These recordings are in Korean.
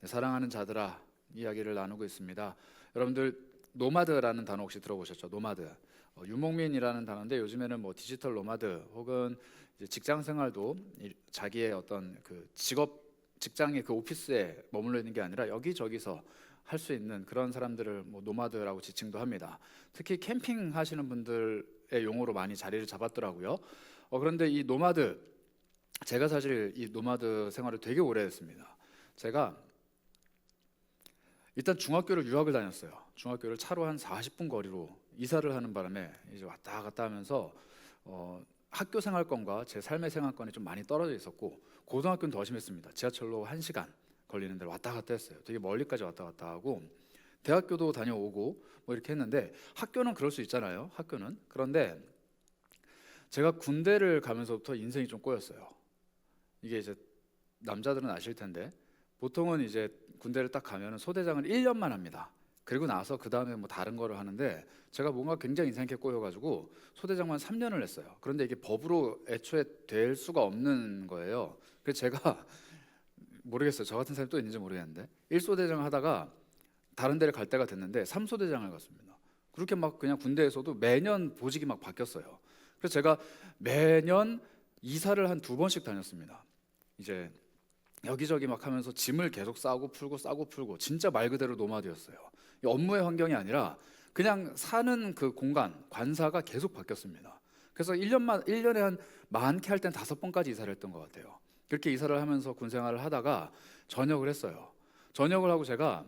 네, 사랑하는 자들아, 이야기를 나누고 있습니다. 여러분들 노마드라는 단어 혹시 들어보셨죠? 노마드. 유목민이라는 단어인데 요즘에는 뭐 디지털 노마드 혹은 이제 직장 생활도 자기의 어떤 그 직장의 그 오피스에 머물러 있는 게 아니라 여기저기서 할 수 있는 그런 사람들을 뭐 노마드라고 지칭도 합니다. 특히 캠핑 하시는 분들의 용어로 많이 자리를 잡았더라고요. 그런데 이 노마드, 제가 사실 이 노마드 생활을 되게 오래 했습니다. 제가 일단 중학교를 유학을 다녔어요. 중학교를 차로 한 40분 거리로 이사를 하는 바람에 이제 왔다 갔다 하면서 학교 생활권과 제 삶의 생활권이 좀 많이 떨어져 있었고, 고등학교는 더 심했습니다. 지하철로 1시간 걸리는 데를 왔다 갔다 했어요. 되게 멀리까지 왔다 갔다 하고, 대학교도 다녀오고 뭐 이렇게 했는데, 학교는 그럴 수 있잖아요. 학교는. 그런데 제가 군대를 가면서부터 인생이 좀 꼬였어요. 이게 이제 남자들은 아실 텐데, 보통은 이제 군대를 딱 가면 소대장을 1년만 합니다. 그리고 나서 그 다음에 뭐 다른 거를 하는데, 제가 뭔가 굉장히 인상 깊게 꼬여가지고 소대장만 3년을 했어요. 그런데 이게 법으로 애초에 될 수가 없는 거예요. 그래서 제가 모르겠어요. 저 같은 사람이 또 있는지 모르겠는데 1소대장 하다가 다른 데를 갈 때가 됐는데 3소대장을 갔습니다. 그렇게 막 그냥 군대에서도 매년 보직이 막 바뀌었어요. 그래서 제가 매년 이사를 한 2번씩 다녔습니다. 이제 여기저기 막 하면서 짐을 계속 싸고 풀고 진짜 말 그대로 노마드였어요. 이 업무의 환경이 아니라 그냥 사는 그 공간, 관사가 계속 바뀌었습니다. 그래서 1년에 한 많게 할 땐 5번까지 이사를 했던 것 같아요. 그렇게 이사를 하면서 군 생활을 하다가 전역을 했어요. 전역을 하고 제가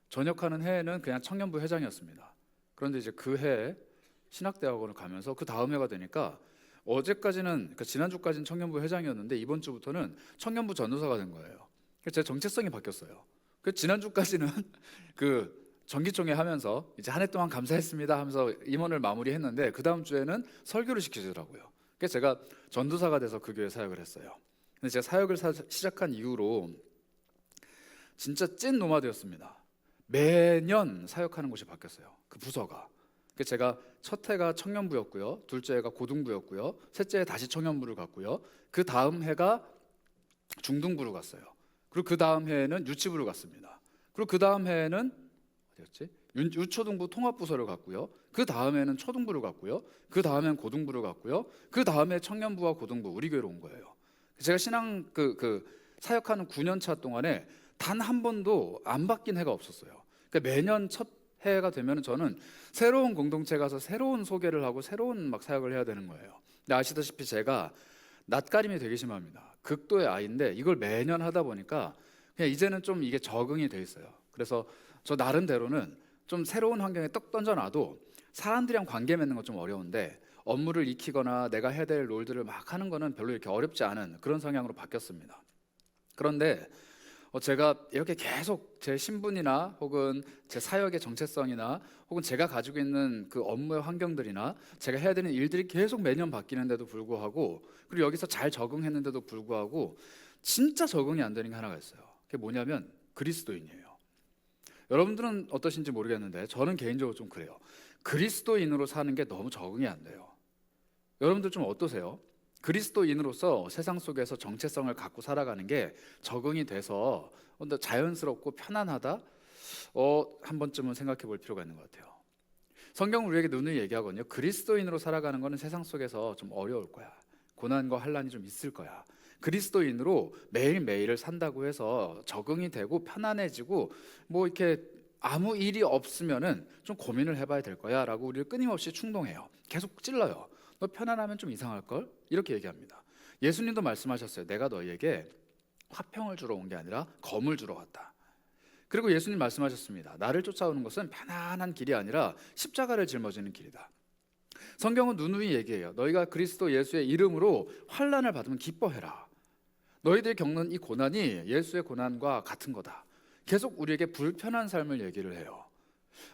전역하는 해에는 그냥 청년부 회장이었습니다. 그런데 이제 그 해에 신학대학원을 가면서 그 다음 해가 되니까 어제까지는, 그러니까 지난주까지는 청년부 회장이었는데 이번 주부터는 청년부 전도사가 된 거예요. 그래서 제 정체성이 바뀌었어요. 그 지난주까지는 그 정기총회 하면서 이제 한 해 동안 감사했습니다 하면서 임원을 마무리했는데, 그 다음 주에는 설교를 시키더라고요. 그래서 제가 전도사가 돼서 그 교회 사역을 했어요. 근데 제가 사역을 시작한 이후로 진짜 찐 노마드였습니다. 매년 사역하는 곳이 바뀌었어요. 그 부서가. 그래서 제가 첫 해가 청년부였고요, 둘째 해가 고등부였고요, 셋째 해 다시 청년부를 갔고요, 그 다음 해가 중등부를 갔어요. 그리고 그 다음 해에는 유치부를 갔습니다. 그리고 그 다음 해에는 어디였지? 유초등부 통합부서를 갔고요, 그 다음에는 초등부를 갔고요, 그 다음엔 고등부를 갔고요, 그 다음에 청년부와 고등부 우리 교회로 온 거예요. 제가 신앙 사역하는 9년 차 동안에 단 한 번도 안 바뀐 해가 없었어요. 그러니까 매년 첫 해가 되면 저는 새로운 공동체 가서 새로운 소개를 하고 새로운 막 사역을 해야 되는 거예요. 근데 아시다시피 제가 낯가림이 되게 심합니다. 극도의 아이인데 이걸 매년 하다 보니까 그냥 이제는 좀 이게 적응이 돼 있어요. 그래서 저 나름대로는 좀 새로운 환경에 떡 던져놔도 사람들이랑 관계 맺는 건 좀 어려운데, 업무를 익히거나 내가 해야 될 롤들을 막 하는 거는 별로 이렇게 어렵지 않은 그런 성향으로 바뀌었습니다. 그런데 제가 이렇게 계속 제 신분이나 혹은 제 사역의 정체성이나 혹은 제가 가지고 있는 그 업무의 환경들이나 제가 해야 되는 일들이 계속 매년 바뀌는데도 불구하고, 그리고 여기서 잘 적응했는데도 불구하고 진짜 적응이 안 되는 게 하나가 있어요. 그게 뭐냐면 그리스도인이에요. 여러분들은 어떠신지 모르겠는데 저는 개인적으로 좀 그래요. 그리스도인으로 사는 게 너무 적응이 안 돼요. 여러분들 좀 어떠세요? 그리스도인으로서 세상 속에서 정체성을 갖고 살아가는 게 적응이 돼서 자연스럽고 편안하다? 한 번쯤은 생각해 볼 필요가 있는 것 같아요. 성경은 우리에게 누누이 얘기하거든요. 그리스도인으로 살아가는 거는 세상 속에서 좀 어려울 거야. 고난과 환난이 좀 있을 거야. 그리스도인으로 매일매일을 산다고 해서 적응이 되고 편안해지고 뭐 이렇게 아무 일이 없으면은 좀 고민을 해봐야 될 거야 라고 우리를 끊임없이 충동해요. 계속 찔러요. 너 편안하면 좀 이상할걸? 이렇게 얘기합니다. 예수님도 말씀하셨어요. 내가 너희에게 화평을 주러 온 게 아니라 검을 주러 왔다. 그리고 예수님 말씀하셨습니다. 나를 쫓아오는 것은 편안한 길이 아니라 십자가를 짊어지는 길이다. 성경은 누누이 얘기해요. 너희가 그리스도 예수의 이름으로 환난을 받으면 기뻐해라. 너희들이 겪는 이 고난이 예수의 고난과 같은 거다. 계속 우리에게 불편한 삶을 얘기를 해요.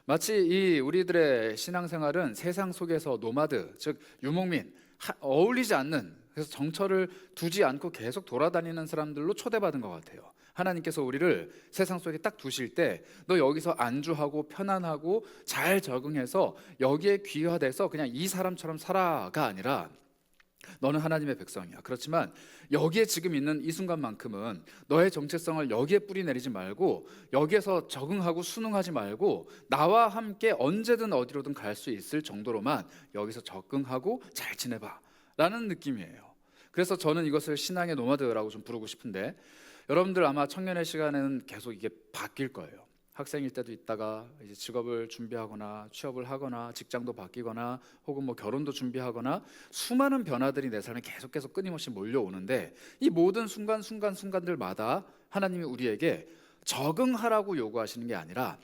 마치 이 우리들의 신앙생활은 세상 속에서 노마드, 즉 유목민, 어울리지 않는, 그래서 정처를 두지 않고 계속 돌아다니는 사람들로 초대받은 것 같아요. 하나님께서 우리를 세상 속에 딱 두실 때 너 여기서 안주하고 편안하고 잘 적응해서 여기에 귀화돼서 그냥 이 사람처럼 살아가 아니라 너는 하나님의 백성이야. 그렇지만 여기에 지금 있는 이 순간만큼은 너의 정체성을 여기에 뿌리 내리지 말고 여기에서 적응하고 순응하지 말고 나와 함께 언제든 어디로든 갈 수 있을 정도로만 여기서 적응하고 잘 지내봐 라는 느낌이에요. 그래서 저는 이것을 신앙의 노마드라고 좀 부르고 싶은데, 여러분들 아마 청년의 시간에는 계속 이게 바뀔 거예요. 학생일 때도 있다가 이제 직업을 준비하거나 취업을 하거나 직장도 바뀌거나 혹은 뭐 결혼도 준비하거나 수많은 변화들이 내 삶에 계속 끊임없이 몰려오는데, 이 모든 순간들마다 하나님이 우리에게 적응하라고 요구하시는 게 아니라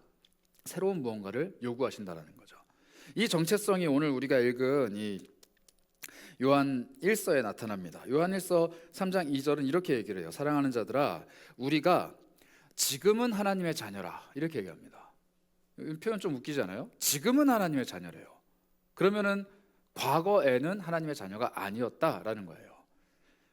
새로운 무언가를 요구하신다는 거죠. 이 정체성이 오늘 우리가 읽은 이 요한 1서에 나타납니다. 요한 1서 3장 2절은 이렇게 얘기를 해요. 사랑하는 자들아, 우리가 지금은 하나님의 자녀라, 이렇게 얘기합니다. 이 표현 좀 웃기잖아요. 지금은 하나님의 자녀래요. 그러면은 과거에는 하나님의 자녀가 아니었다라는 거예요.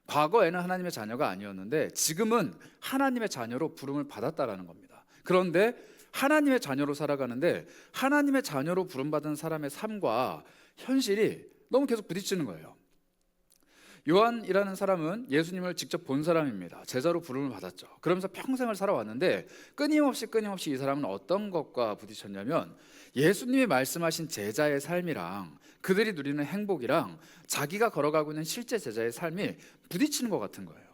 과거에는 하나님의 자녀가 아니었는데 지금은 하나님의 자녀로 부름을 받았다라는 겁니다. 그런데 하나님의 자녀로 살아가는데 하나님의 자녀로 부름받은 사람의 삶과 현실이 너무 계속 부딪히는 거예요. 요한이라는 사람은 예수님을 직접 본 사람입니다. 제자로 부름을 받았죠. 그러면서 평생을 살아왔는데 끊임없이 이 사람은 어떤 것과 부딪혔냐면 예수님이 말씀하신 제자의 삶이랑 그들이 누리는 행복이랑 자기가 걸어가고 있는 실제 제자의 삶이 부딪히는 것 같은 거예요.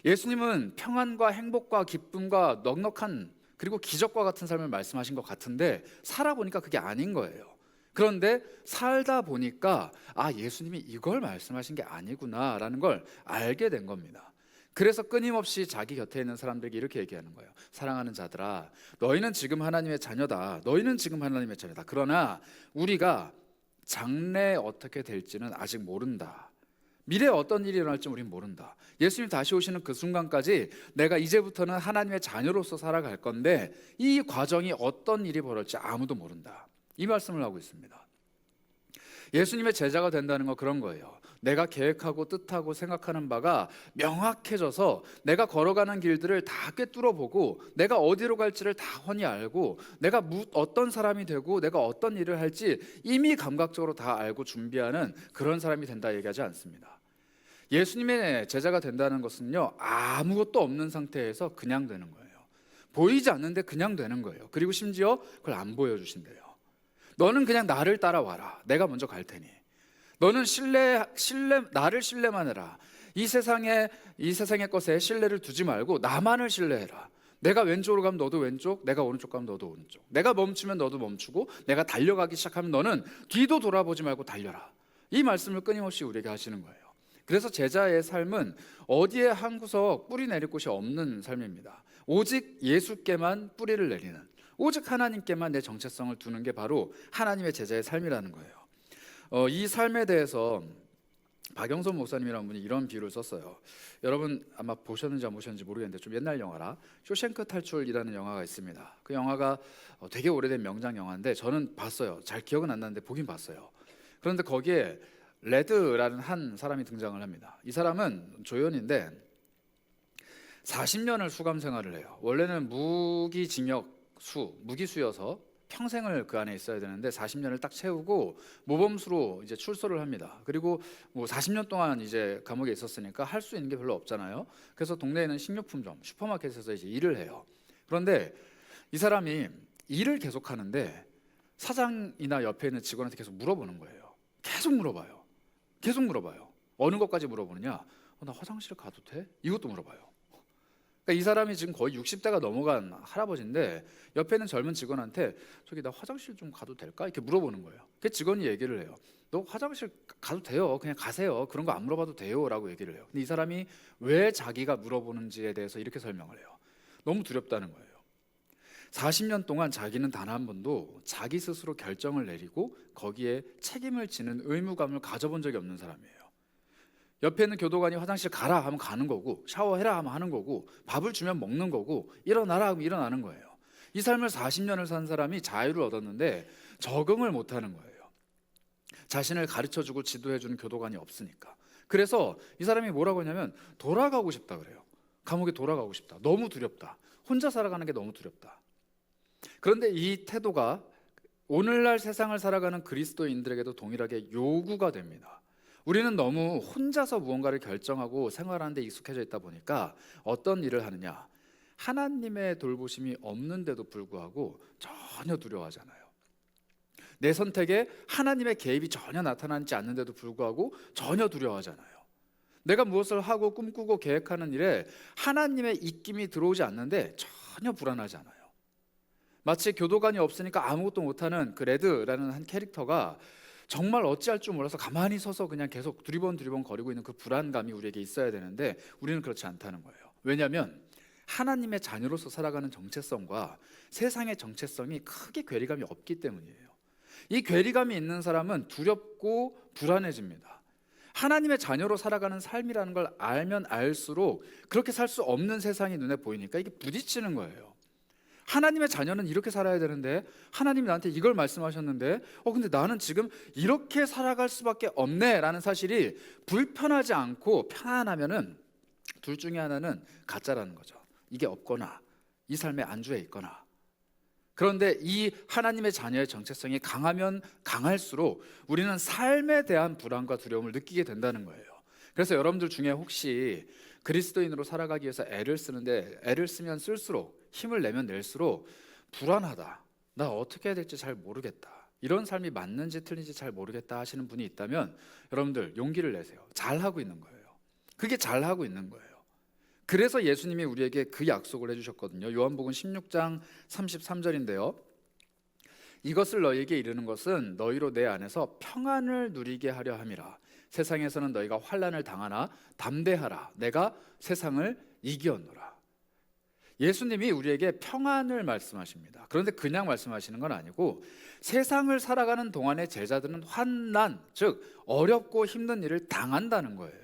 예수님은 평안과 행복과 기쁨과 넉넉한 그리고 기적과 같은 삶을 말씀하신 것 같은데 살아보니까 그게 아닌 거예요. 그런데 살다 보니까 예수님이 이걸 말씀하신 게 아니구나라는 걸 알게 된 겁니다. 그래서 끊임없이 자기 곁에 있는 사람들에게 이렇게 얘기하는 거예요. 사랑하는 자들아, 너희는 지금 하나님의 자녀다. 너희는 지금 하나님의 자녀다. 그러나 우리가 장래에 어떻게 될지는 아직 모른다. 미래에 어떤 일이 일어날지 우리는 모른다. 예수님 다시 오시는 그 순간까지 내가 이제부터는 하나님의 자녀로서 살아갈 건데 이 과정이 어떤 일이 벌어질지 아무도 모른다. 이 말씀을 하고 있습니다. 예수님의 제자가 된다는 건 그런 거예요. 내가 계획하고 뜻하고 생각하는 바가 명확해져서 내가 걸어가는 길들을 다 꿰뚫어보고 내가 어디로 갈지를 다 훤히 알고 내가 어떤 사람이 되고 내가 어떤 일을 할지 이미 감각적으로 다 알고 준비하는 그런 사람이 된다 얘기하지 않습니다. 예수님의 제자가 된다는 것은요, 아무것도 없는 상태에서 그냥 되는 거예요. 보이지 않는데 그냥 되는 거예요. 그리고 심지어 그걸 안 보여주신대요. 너는 그냥 나를 따라와라. 내가 먼저 갈 테니. 너는 나를 신뢰만 해라. 이 세상의 것에 신뢰를 두지 말고 나만을 신뢰해라. 내가 왼쪽으로 가면 너도 왼쪽, 내가 오른쪽 가면 너도 오른쪽. 내가 멈추면 너도 멈추고, 내가 달려가기 시작하면 너는 뒤도 돌아보지 말고 달려라. 이 말씀을 끊임없이 우리에게 하시는 거예요. 그래서 제자의 삶은 어디에 한 구석 뿌리 내릴 곳이 없는 삶입니다. 오직 예수께만 뿌리를 내리는, 오직 하나님께만 내 정체성을 두는 게 바로 하나님의 제자의 삶이라는 거예요. 이 삶에 대해서 박영선 목사님이라는 분이 이런 비유를 썼어요. 여러분 아마 보셨는지 안 보셨는지 모르겠는데 좀 옛날 영화라 쇼생크 탈출이라는 영화가 있습니다. 그 영화가 되게 오래된 명작 영화인데 저는 봤어요. 잘 기억은 안 나는데 보긴 봤어요. 그런데 거기에 레드라는 한 사람이 등장을 합니다. 이 사람은 조연인데 40년을 수감 생활을 해요. 원래는 무기수여서 평생을 그 안에 있어야 되는데 40년을 딱 채우고 모범수로 이제 출소를 합니다. 그리고 뭐 40년 동안 이제 감옥에 있었으니까 할 수 있는 게 별로 없잖아요. 그래서 동네에 있는 식료품점, 슈퍼마켓에서 이제 일을 해요. 그런데 이 사람이 일을 계속 하는데 사장이나 옆에 있는 직원한테 계속 물어보는 거예요. 계속 물어봐요. 어느 것까지 물어보느냐? 나 화장실 가도 돼? 이것도 물어봐요. 그러니까 이 사람이 지금 거의 60대가 넘어간 할아버지인데 옆에 있는 젊은 직원한테 저기 나 화장실 좀 가도 될까? 이렇게 물어보는 거예요. 그 직원이 얘기를 해요. 너 화장실 가도 돼요. 그냥 가세요. 그런 거 안 물어봐도 돼요. 라고 얘기를 해요. 근데 이 사람이 왜 자기가 물어보는지에 대해서 이렇게 설명을 해요. 너무 두렵다는 거예요. 40년 동안 자기는 단 한 번도 자기 스스로 결정을 내리고 거기에 책임을 지는 의무감을 가져본 적이 없는 사람이에요. 옆에 있는 교도관이 화장실 가라 하면 가는 거고, 샤워해라 하면 하는 거고, 밥을 주면 먹는 거고, 일어나라 하면 일어나는 거예요. 이 삶을 40년을 산 사람이 자유를 얻었는데 적응을 못하는 거예요. 자신을 가르쳐주고 지도해주는 교도관이 없으니까. 그래서 이 사람이 뭐라고 하냐면 돌아가고 싶다 그래요. 감옥에 돌아가고 싶다. 너무 두렵다. 혼자 살아가는 게 너무 두렵다. 그런데 이 태도가 오늘날 세상을 살아가는 그리스도인들에게도 동일하게 요구가 됩니다. 우리는 너무 혼자서 무언가를 결정하고 생활하는 데 익숙해져 있다 보니까 어떤 일을 하느냐, 하나님의 돌보심이 없는데도 불구하고 전혀 두려워하잖아요. 내 선택에 하나님의 개입이 전혀 나타나지 않는데도 불구하고 전혀 두려워하잖아요. 내가 무엇을 하고 꿈꾸고 계획하는 일에 하나님의 입김이 들어오지 않는데 전혀 불안하지 않아요. 마치 교도관이 없으니까 아무것도 못하는 그 레드라는 한 캐릭터가 정말 어찌할 줄 몰라서 가만히 서서 그냥 계속 두리번 거리고 있는 그 불안감이 우리에게 있어야 되는데 우리는 그렇지 않다는 거예요. 왜냐하면 하나님의 자녀로서 살아가는 정체성과 세상의 정체성이 크게 괴리감이 없기 때문이에요. 이 괴리감이 있는 사람은 두렵고 불안해집니다. 하나님의 자녀로 살아가는 삶이라는 걸 알면 알수록 그렇게 살 수 없는 세상이 눈에 보이니까 이게 부딪히는 거예요. 하나님의 자녀는 이렇게 살아야 되는데 하나님이 나한테 이걸 말씀하셨는데 근데 나는 지금 이렇게 살아갈 수밖에 없네 라는 사실이 불편하지 않고 편안하면은 둘 중에 하나는 가짜라는 거죠. 이게 없거나 이 삶의 안주에 있거나. 그런데 이 하나님의 자녀의 정체성이 강하면 강할수록 우리는 삶에 대한 불안과 두려움을 느끼게 된다는 거예요. 그래서 여러분들 중에 혹시 그리스도인으로 살아가기 위해서 애를 쓰는데 애를 쓰면 쓸수록 힘을 내면 낼수록 불안하다, 나 어떻게 해야 될지 잘 모르겠다, 이런 삶이 맞는지 틀린지 잘 모르겠다 하시는 분이 있다면 여러분들 용기를 내세요. 잘하고 있는 거예요. 그게 잘하고 있는 거예요. 그래서 예수님이 우리에게 그 약속을 해주셨거든요. 요한복음 16장 33절인데요. 이것을 너희에게 이르는 것은 너희로 내 안에서 평안을 누리게 하려 함이라. 세상에서는 너희가 환난을 당하나 담대하라. 내가 세상을 이기었노라. 예수님이 우리에게 평안을 말씀하십니다. 그런데 그냥 말씀하시는 건 아니고 세상을 살아가는 동안에 제자들은 환난, 즉 어렵고 힘든 일을 당한다는 거예요.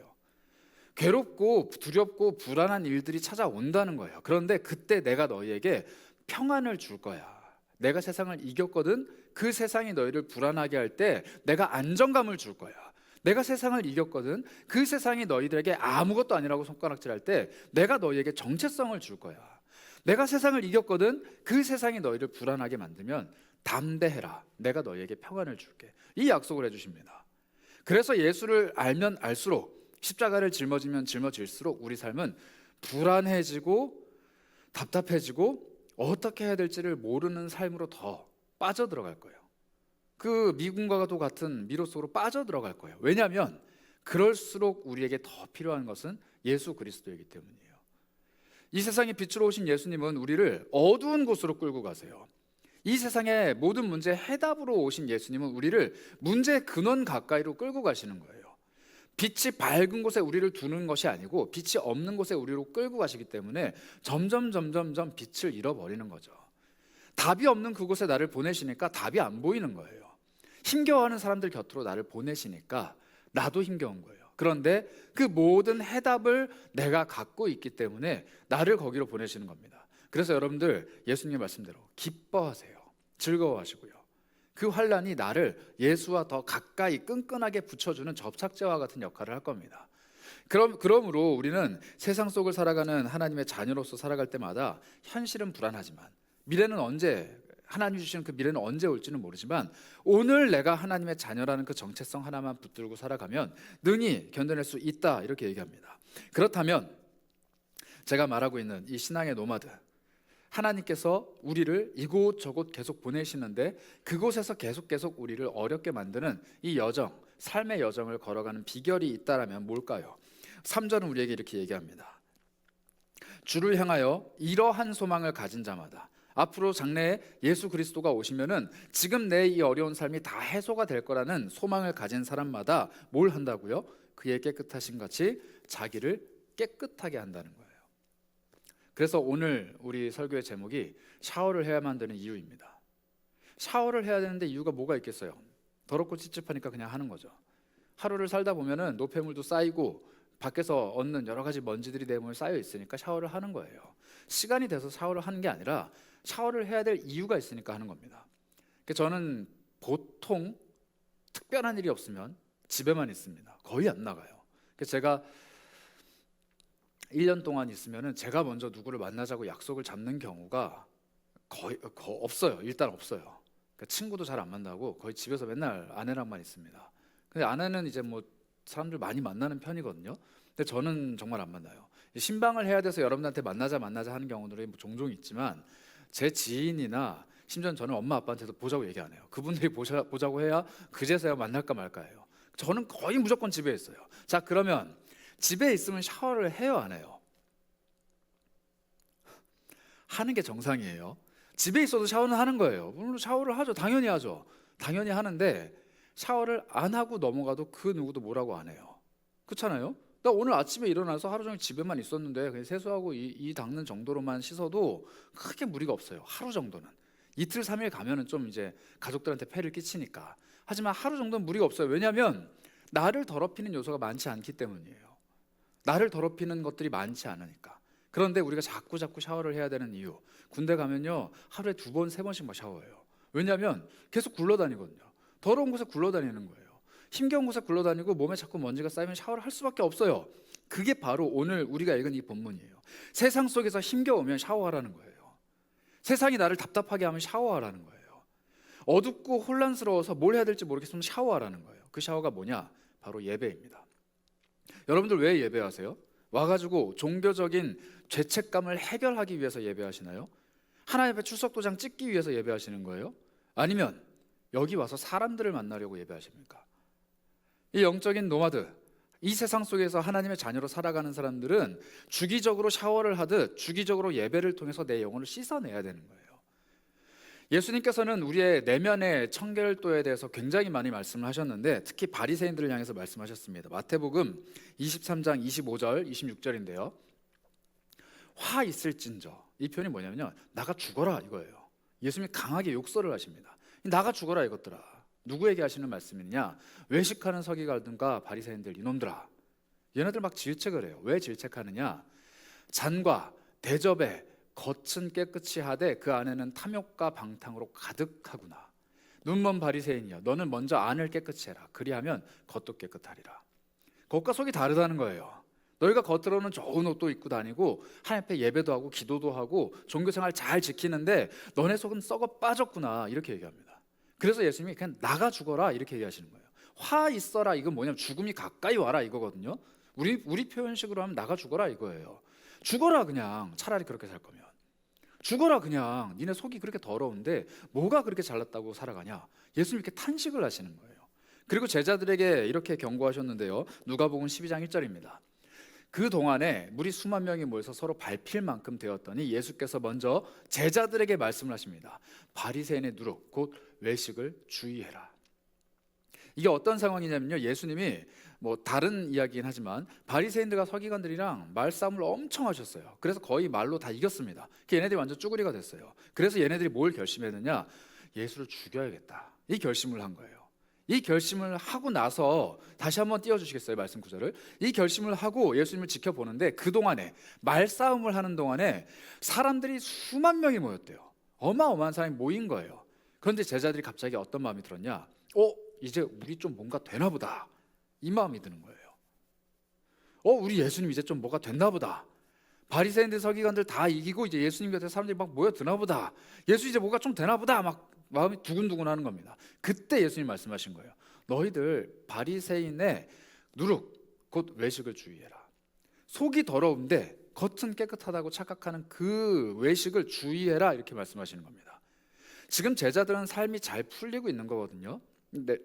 괴롭고 두렵고 불안한 일들이 찾아온다는 거예요. 그런데 그때 내가 너희에게 평안을 줄 거야. 내가 세상을 이겼거든. 그 세상이 너희를 불안하게 할 때 내가 안정감을 줄 거야. 내가 세상을 이겼거든. 그 세상이 너희들에게 아무것도 아니라고 손가락질할 때 내가 너희에게 정체성을 줄 거야. 내가 세상을 이겼거든. 그 세상이 너희를 불안하게 만들면 담대해라. 내가 너희에게 평안을 줄게. 이 약속을 해주십니다. 그래서 예수를 알면 알수록, 십자가를 짊어지면 짊어질수록 우리 삶은 불안해지고 답답해지고 어떻게 해야 될지를 모르는 삶으로 더 빠져들어갈 거예요. 그 미군과도 같은 미로 속으로 빠져들어갈 거예요. 왜냐하면 그럴수록 우리에게 더 필요한 것은 예수 그리스도이기 때문이에요. 이 세상에 빛으로 오신 예수님은 우리를 어두운 곳으로 끌고 가세요. 이 세상의 모든 문제의 해답으로 오신 예수님은 우리를 문제의 근원 가까이로 끌고 가시는 거예요. 빛이 밝은 곳에 우리를 두는 것이 아니고 빛이 없는 곳에 우리로 끌고 가시기 때문에 점점 빛을 잃어버리는 거죠. 답이 없는 그곳에 나를 보내시니까 답이 안 보이는 거예요. 힘겨워하는 사람들 곁으로 나를 보내시니까 나도 힘겨운 거예요. 그런데 그 모든 해답을 내가 갖고 있기 때문에 나를 거기로 보내시는 겁니다. 그래서 여러분들 예수님 말씀대로 기뻐하세요. 즐거워하시고요. 그 환란이 나를 예수와 더 가까이 끈끈하게 붙여주는 접착제와 같은 역할을 할 겁니다. 그러므로 우리는 세상 속을 살아가는 하나님의 자녀로서 살아갈 때마다 현실은 불안하지만 미래는 언제, 하나님이 주시는 그 미래는 언제 올지는 모르지만 오늘 내가 하나님의 자녀라는 그 정체성 하나만 붙들고 살아가면 능히 견뎌낼 수 있다, 이렇게 얘기합니다. 그렇다면 제가 말하고 있는 이 신앙의 노마드, 하나님께서 우리를 이곳저곳 계속 보내시는데 그곳에서 계속 우리를 어렵게 만드는 이 여정, 삶의 여정을 걸어가는 비결이 있다라면 뭘까요? 3절은 우리에게 이렇게 얘기합니다. 주를 향하여 이러한 소망을 가진 자마다, 앞으로 장래에 예수 그리스도가 오시면은 지금 내 이 어려운 삶이 다 해소가 될 거라는 소망을 가진 사람마다 뭘 한다고요? 그의 깨끗하신 같이 자기를 깨끗하게 한다는 거예요. 그래서 오늘 우리 설교의 제목이 샤워를 해야만 되는 이유입니다. 샤워를 해야 되는데 이유가 뭐가 있겠어요? 더럽고 찝찝하니까 그냥 하는 거죠. 하루를 살다 보면은 노폐물도 쌓이고 밖에서 얻는 여러 가지 먼지들이 내 몸에 쌓여 있으니까 샤워를 하는 거예요. 시간이 돼서 샤워를 하는 게 아니라 샤워를 해야 될 이유가 있으니까 하는 겁니다. 저는 보통 특별한 일이 없으면 집에만 있습니다. 거의 안 나가요. 그래서 제가 1년 동안 있으면은 제가 먼저 누구를 만나자고 약속을 잡는 경우가 거의 없어요. 일단 없어요. 그러니까 친구도 잘 안 만나고 거의 집에서 맨날 아내랑만 있습니다. 근데 아내는 이제 뭐 사람들 많이 만나는 편이거든요. 근데 저는 정말 안 만나요. 신방을 해야 돼서 여러분한테 만나자 하는 경우들이 종종 있지만 제 지인이나 심지어 저는 엄마 아빠한테도 보자고 얘기 안 해요. 그분들이 보자고 해야 그제서야 만날까 말까예요. 저는 거의 무조건 집에 있어요. 자, 그러면 집에 있으면 샤워를 해요, 안 해요? 하는 게 정상이에요. 집에 있어도 샤워는 하는 거예요. 물론 샤워를 하죠. 당연히 하죠. 당연히 하는데 샤워를 안 하고 넘어가도 그 누구도 뭐라고 안 해요. 그렇잖아요? 나 오늘 아침에 일어나서 하루 종일 집에만 있었는데 그냥 세수하고 이 닦는 정도로만 씻어도 크게 무리가 없어요. 하루 정도는. 이틀 3일 가면은 좀 이제 가족들한테 폐를 끼치니까. 하지만 하루 정도는 무리가 없어요. 왜냐하면 나를 더럽히는 요소가 많지 않기 때문이에요. 나를 더럽히는 것들이 많지 않으니까. 그런데 우리가 자꾸 샤워를 해야 되는 이유, 군대 가면요 하루에 2번 3번씩 막 샤워해요. 왜냐하면 계속 굴러다니거든요. 더러운 곳에 굴러다니는 거예요. 힘겨운 곳에 굴러다니고 몸에 자꾸 먼지가 쌓이면 샤워를 할 수밖에 없어요. 그게 바로 오늘 우리가 읽은 이 본문이에요. 세상 속에서 힘겨우면 샤워하라는 거예요. 세상이 나를 답답하게 하면 샤워하라는 거예요. 어둡고 혼란스러워서 뭘 해야 될지 모르겠으면 샤워하라는 거예요. 그 샤워가 뭐냐? 바로 예배입니다. 여러분들 왜 예배하세요? 와가지고 종교적인 죄책감을 해결하기 위해서 예배하시나요? 하나님 앞에 출석도장 찍기 위해서 예배하시는 거예요? 아니면 여기 와서 사람들을 만나려고 예배하십니까? 이 영적인 노마드, 이 세상 속에서 하나님의 자녀로 살아가는 사람들은 주기적으로 샤워를 하듯 주기적으로 예배를 통해서 내 영혼을 씻어내야 되는 거예요. 예수님께서는 우리의 내면의 청결도에 대해서 굉장히 많이 말씀을 하셨는데 특히 바리새인들을 향해서 말씀하셨습니다. 마태복음 23장 25절 26절인데요. 화 있을진저, 이 표현이 뭐냐면요, 나가 죽어라 이거예요. 예수님이 강하게 욕설을 하십니다. 나가 죽어라 이것들아. 누구에게 하시는 말씀이냐? 외식하는 서기관들과 바리새인들 이놈들아. 얘네들 막 질책을 해요. 왜 질책하느냐? 잔과 대접에 겉은 깨끗이 하되 그 안에는 탐욕과 방탕으로 가득하구나. 눈먼 바리새인이여, 너는 먼저 안을 깨끗이 해라. 그리하면 겉도 깨끗하리라. 겉과 속이 다르다는 거예요. 너희가 겉으로는 좋은 옷도 입고 다니고 하나님 앞에 예배도 하고 기도도 하고 종교생활 잘 지키는데 너네 속은 썩어 빠졌구나, 이렇게 얘기합니다. 그래서 예수님이 그냥 나가 죽어라 이렇게 얘기하시는 거예요. 화 있어라, 이건 뭐냐면 죽음이 가까이 와라 이거거든요. 우리 표현식으로 하면 나가 죽어라 이거예요. 죽어라, 그냥. 차라리 그렇게 살 거면 죽어라. 그냥 니네 속이 그렇게 더러운데 뭐가 그렇게 잘났다고 살아가냐. 예수님 이렇게 탄식을 하시는 거예요. 그리고 제자들에게 이렇게 경고하셨는데요. 누가복음 12장 1절입니다. 그 동안에 물이 수만 명이 모여서 서로 밟힐 만큼 되었더니 예수께서 먼저 제자들에게 말씀을 하십니다. 바리새인의 누룩 곧 외식을 주의해라. 이게 어떤 상황이냐면요, 예수님이 뭐 다른 이야기긴 하지만 바리새인들과 서기관들이랑 말싸움을 엄청 하셨어요. 그래서 거의 말로 다 이겼습니다. 얘네들이 완전 쭈구리가 됐어요. 그래서 얘네들이 뭘 결심했느냐? 예수를 죽여야겠다, 이 결심을 한 거예요. 이 결심을 하고 나서 다시 한번 띄워주시겠어요? 말씀 구절을. 이 결심을 하고 예수님을 지켜보는데 그동안에 말싸움을 하는 동안에 사람들이 수만 명이 모였대요. 어마어마한 사람이 모인 거예요. 그런데 제자들이 갑자기 어떤 마음이 들었냐? 이제 우리 좀 뭔가 되나 보다, 이 마음이 드는 거예요. 우리 예수님 이제 좀 뭐가 됐나 보다. 바리새인들 서기관들 다 이기고 이제 예수님 곁에 사람들이 막 모여드나 보다. 예수 이제 뭐가 좀 되나 보다, 막 마음이 두근두근 하는 겁니다. 그때 예수님 말씀하신 거예요. 너희들 바리새인의 누룩 곧 외식을 주의해라. 속이 더러운데 겉은 깨끗하다고 착각하는 그 외식을 주의해라, 이렇게 말씀하시는 겁니다. 지금 제자들은 삶이 잘 풀리고 있는 거거든요. 네.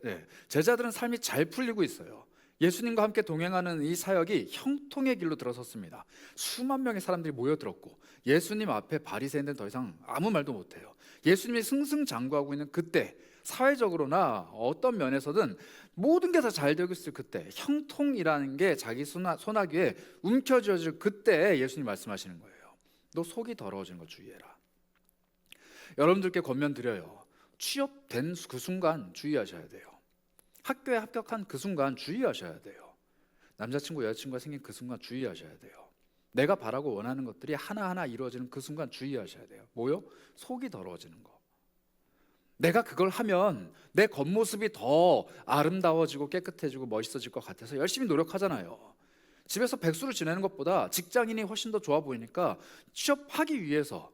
제자들은 삶이 잘 풀리고 있어요. 예수님과 함께 동행하는 이 사역이 형통의 길로 들어섰습니다. 수만 명의 사람들이 모여들었고 예수님 앞에 바리새인들은 더 이상 아무 말도 못해요. 예수님이 승승장구하고 있는 그때, 사회적으로나 어떤 면에서든 모든 게 다 잘 되고 있을 그때, 형통이라는 게 자기 소나기에 움켜쥐어질 그때 예수님 말씀하시는 거예요. 너 속이 더러워지는 거 주의해라. 여러분들께 권면드려요. 취업된 그 순간 주의하셔야 돼요. 학교에 합격한 그 순간 주의하셔야 돼요. 남자친구 여자친구가 생긴 그 순간 주의하셔야 돼요. 내가 바라고 원하는 것들이 하나하나 이루어지는 그 순간 주의하셔야 돼요. 뭐요? 속이 더러워지는 거. 내가 그걸 하면 내 겉모습이 더 아름다워지고 깨끗해지고 멋있어질 것 같아서 열심히 노력하잖아요. 집에서 백수로 지내는 것보다 직장인이 훨씬 더 좋아 보이니까 취업하기 위해서,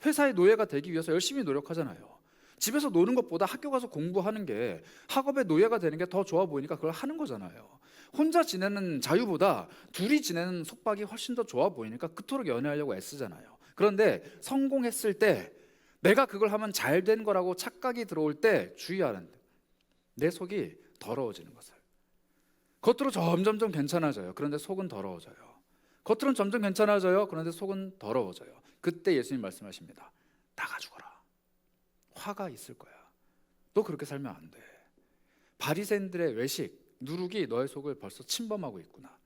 회사의 노예가 되기 위해서 열심히 노력하잖아요. 집에서 노는 것보다 학교 가서 공부하는 게, 학업의 노예가 되는 게 더 좋아 보이니까 그걸 하는 거잖아요. 혼자 지내는 자유보다 둘이 지내는 속박이 훨씬 더 좋아 보이니까 그토록 연애하려고 애쓰잖아요. 그런데 성공했을 때, 내가 그걸 하면 잘 된 거라고 착각이 들어올 때 주의하는, 내 속이 더러워지는 것을. 겉으로 점점점 괜찮아져요. 그런데 속은 더러워져요. 겉으로는 점점 괜찮아져요. 그런데 속은 더러워져요. 그때 예수님 말씀하십니다. 나가 죽어라. 화가 있을 거야. 너 그렇게 살면 안 돼. 바리새인들의 외식, 누룩이 너의 속을 벌써 침범하고 있구나.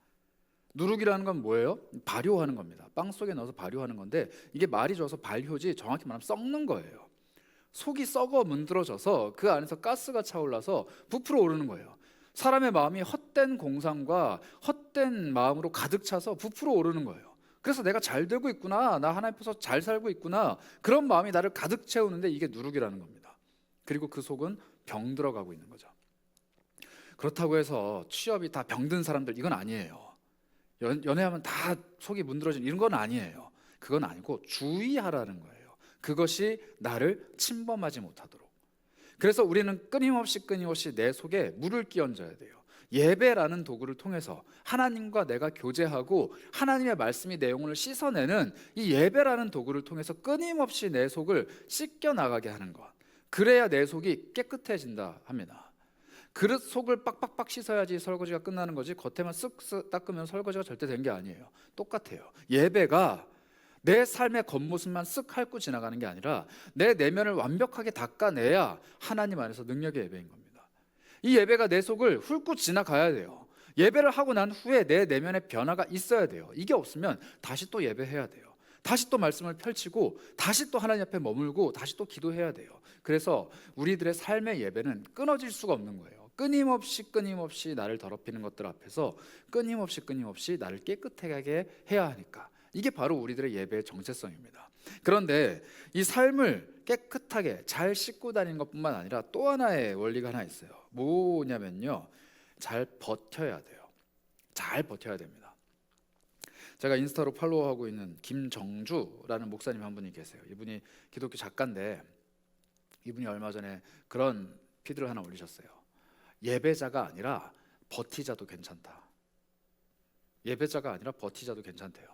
누룩이라는 건 뭐예요? 발효하는 겁니다. 빵 속에 넣어서 발효하는 건데, 이게 말이 좋아서 발효지 정확히 말하면 썩는 거예요. 속이 썩어 문드러져서 그 안에서 가스가 차올라서 부풀어 오르는 거예요. 사람의 마음이 헛된 공상과 헛된 마음으로 가득 차서 부풀어 오르는 거예요. 그래서 내가 잘 되고 있구나, 나 하나님 앞에서 잘 살고 있구나, 그런 마음이 나를 가득 채우는데 이게 누룩이라는 겁니다. 그리고 그 속은 병 들어가고 있는 거죠. 그렇다고 해서 취업이 다 병든 사람들, 이건 아니에요. 연애하면 다 속이 문드러진, 이런 건 아니에요. 그건 아니고 주의하라는 거예요. 그것이 나를 침범하지 못하도록. 그래서 우리는 끊임없이 내 속에 물을 끼얹어야 돼요. 예배라는 도구를 통해서 하나님과 내가 교제하고 하나님의 말씀이 내 영혼을 씻어내는 이 예배라는 도구를 통해서 끊임없이 내 속을 씻겨 나가게 하는 것. 그래야 내 속이 깨끗해진다 합니다. 그릇 속을 빡빡빡 씻어야지 설거지가 끝나는 거지, 겉에만 쓱쓱 닦으면 설거지가 절대 된 게 아니에요. 똑같아요. 예배가 내 삶의 겉모습만 쓱 핥고 지나가는 게 아니라 내 내면을 완벽하게 닦아내야 하나님 안에서 능력의 예배인 겁니다. 이 예배가 내 속을 훑고 지나가야 돼요. 예배를 하고 난 후에 내 내면의 변화가 있어야 돼요. 이게 없으면 다시 또 예배해야 돼요. 다시 또 말씀을 펼치고 다시 또 하나님 앞에 머물고 다시 또 기도해야 돼요. 그래서 우리들의 삶의 예배는 끊어질 수가 없는 거예요. 끊임없이 나를 더럽히는 것들 앞에서 끊임없이 나를 깨끗하게 해야 하니까. 이게 바로 우리들의 예배의 정체성입니다. 그런데 이 삶을 깨끗하게 잘 씻고 다니는 것뿐만 아니라 또 하나의 원리가 하나 있어요. 뭐냐면요, 잘 버텨야 돼요. 잘 버텨야 됩니다. 제가 인스타로 팔로우하고 있는 김정주라는 목사님 한 분이 계세요. 이분이 기독교 작가인데, 이분이 얼마 전에 그런 피드를 하나 올리셨어요. 예배자가 아니라 버티자도 괜찮다. 예배자가 아니라 버티자도 괜찮대요.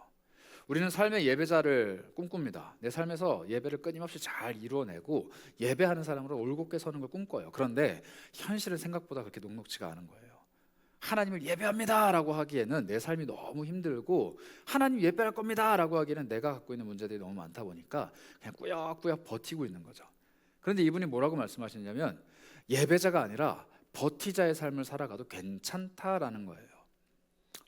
우리는 삶의 예배자를 꿈꿉니다. 내 삶에서 예배를 끊임없이 잘 이루어내고 예배하는 사람으로 올곧게 서는 걸 꿈꿔요. 그런데 현실은 생각보다 그렇게 녹록지가 않은 거예요. 하나님을 예배합니다 라고 하기에는 내 삶이 너무 힘들고, 하나님 예배할 겁니다 라고 하기에는 내가 갖고 있는 문제들이 너무 많다 보니까 그냥 꾸역꾸역 버티고 있는 거죠. 그런데 이분이 뭐라고 말씀하시냐면, 예배자가 아니라 버티자의 삶을 살아가도 괜찮다라는 거예요.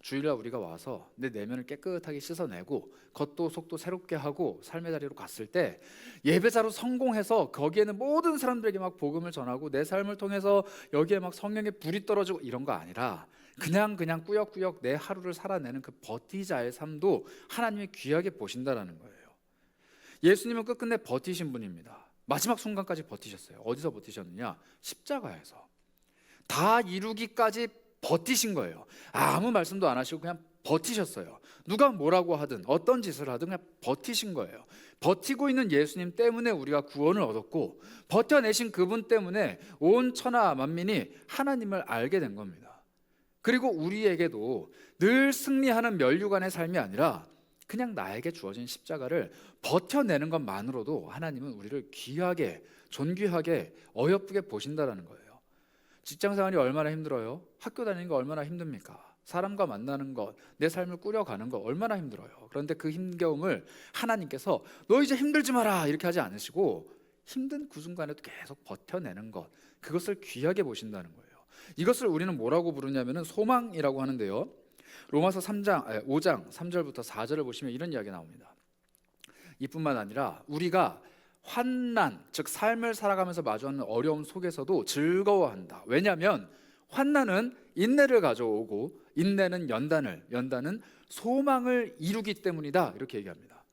주일날 우리가 와서 내 내면을 깨끗하게 씻어내고 겉도 속도 새롭게 하고 삶의 자리로 갔을 때, 예배자로 성공해서 거기에는 모든 사람들에게 막 복음을 전하고 내 삶을 통해서 여기에 막 성령의 불이 떨어지고 이런 거 아니라 그냥 꾸역꾸역 내 하루를 살아내는 그 버티자의 삶도 하나님이 귀하게 보신다라는 거예요. 예수님은 끝끝내 버티신 분입니다. 마지막 순간까지 버티셨어요. 어디서 버티셨느냐? 십자가에서. 다 이루기까지 버티신 거예요. 아무 말씀도 안 하시고 그냥 버티셨어요. 누가 뭐라고 하든 어떤 짓을 하든 그냥 버티신 거예요. 버티고 있는 예수님 때문에 우리가 구원을 얻었고, 버텨내신 그분 때문에 온 천하 만민이 하나님을 알게 된 겁니다. 그리고 우리에게도 늘 승리하는 면류관의 삶이 아니라 그냥 나에게 주어진 십자가를 버텨내는 것만으로도 하나님은 우리를 귀하게, 존귀하게, 어여쁘게 보신다라는 거예요. 직장생활이 얼마나 힘들어요? 학교 다니는 거 얼마나 힘듭니까? 사람과 만나는 것, 내 삶을 꾸려가는 거 얼마나 힘들어요. 그런데 그 힘겨움을 하나님께서 너 이제 힘들지 마라 이렇게 하지 않으시고, 힘든 그 순간에도 계속 버텨내는 것, 그것을 귀하게 보신다는 거예요. 이것을 우리는 뭐라고 부르냐면 소망이라고 하는데요, 로마서 5장 3절부터 4절을 보시면 이런 이야기가 나옵니다. 이뿐만 아니라 우리가 환난, 즉 삶을 살아가면서 마주하는 어려움 속에서도 즐거워한다. 왜냐하면 환난은 인내를 가져오고, 인내는 연단은 소망을 이루기 때문이다. 이렇게 얘기합니다.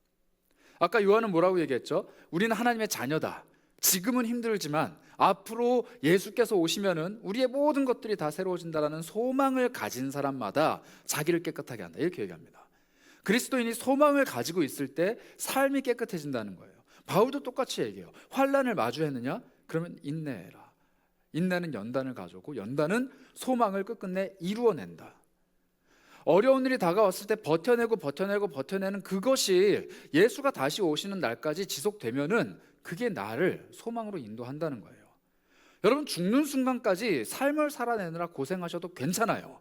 아까 요한은 뭐라고 얘기했죠? 우리는 하나님의 자녀다. 지금은 힘들지만 앞으로 예수께서 오시면은 우리의 모든 것들이 다 새로워진다라는 소망을 가진 사람마다 자기를 깨끗하게 한다. 이렇게 얘기합니다. 그리스도인이 소망을 가지고 있을 때 삶이 깨끗해진다는 거예요. 바울도 똑같이 얘기해요. 환난을 마주했느냐? 그러면 인내해라. 인내는 연단을 가져오고 연단은 소망을 끝끝내 이루어낸다. 어려운 일이 다가왔을 때 버텨내는 그것이 예수가 다시 오시는 날까지 지속되면은 그게 나를 소망으로 인도한다는 거예요. 여러분, 죽는 순간까지 삶을 살아내느라 고생하셔도 괜찮아요.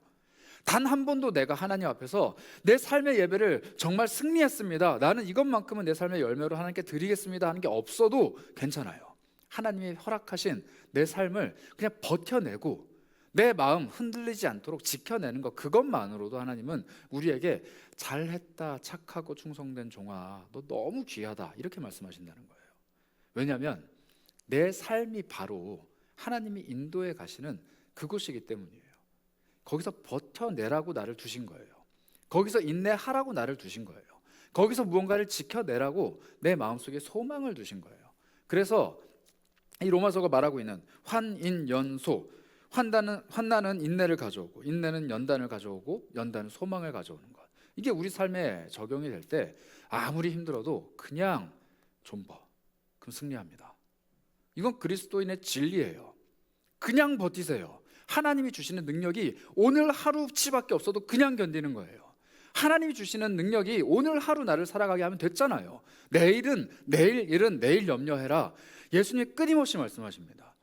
단 한 번도 내가 하나님 앞에서 내 삶의 예배를 정말 승리했습니다, 나는 이것만큼은 내 삶의 열매로 하나님께 드리겠습니다 하는 게 없어도 괜찮아요. 하나님이 허락하신 내 삶을 그냥 버텨내고 내 마음 흔들리지 않도록 지켜내는 것, 그것만으로도 하나님은 우리에게 잘했다, 착하고 충성된 종아, 너 너무 귀하다, 이렇게 말씀하신다는 거예요. 왜냐하면 내 삶이 바로 하나님이 인도해 가시는 그곳이기 때문이에요. 거기서 버텨내라고 나를 두신 거예요. 거기서 인내하라고 나를 두신 거예요. 거기서 무언가를 지켜내라고 내 마음속에 소망을 두신 거예요. 그래서 이 로마서가 말하고 있는 환인연소, 환난은 인내를 가져오고 인내는 연단을 가져오고 연단은 소망을 가져오는 것, 이게 우리 삶에 적용이 될 때 아무리 힘들어도 그냥 존버, 그럼 승리합니다. 이건 그리스도인의 진리예요. 그냥 버티세요. 하나님이 주시는 능력이 오늘 하루치밖에 없어도 그냥 견디는 거예요. 하나님이 주시는 능력이 오늘 하루 나를 살아가게 하면 됐잖아요. 내일은 내일 일은 내일 염려해라. 예수님이 끊임없이 말씀하십니다.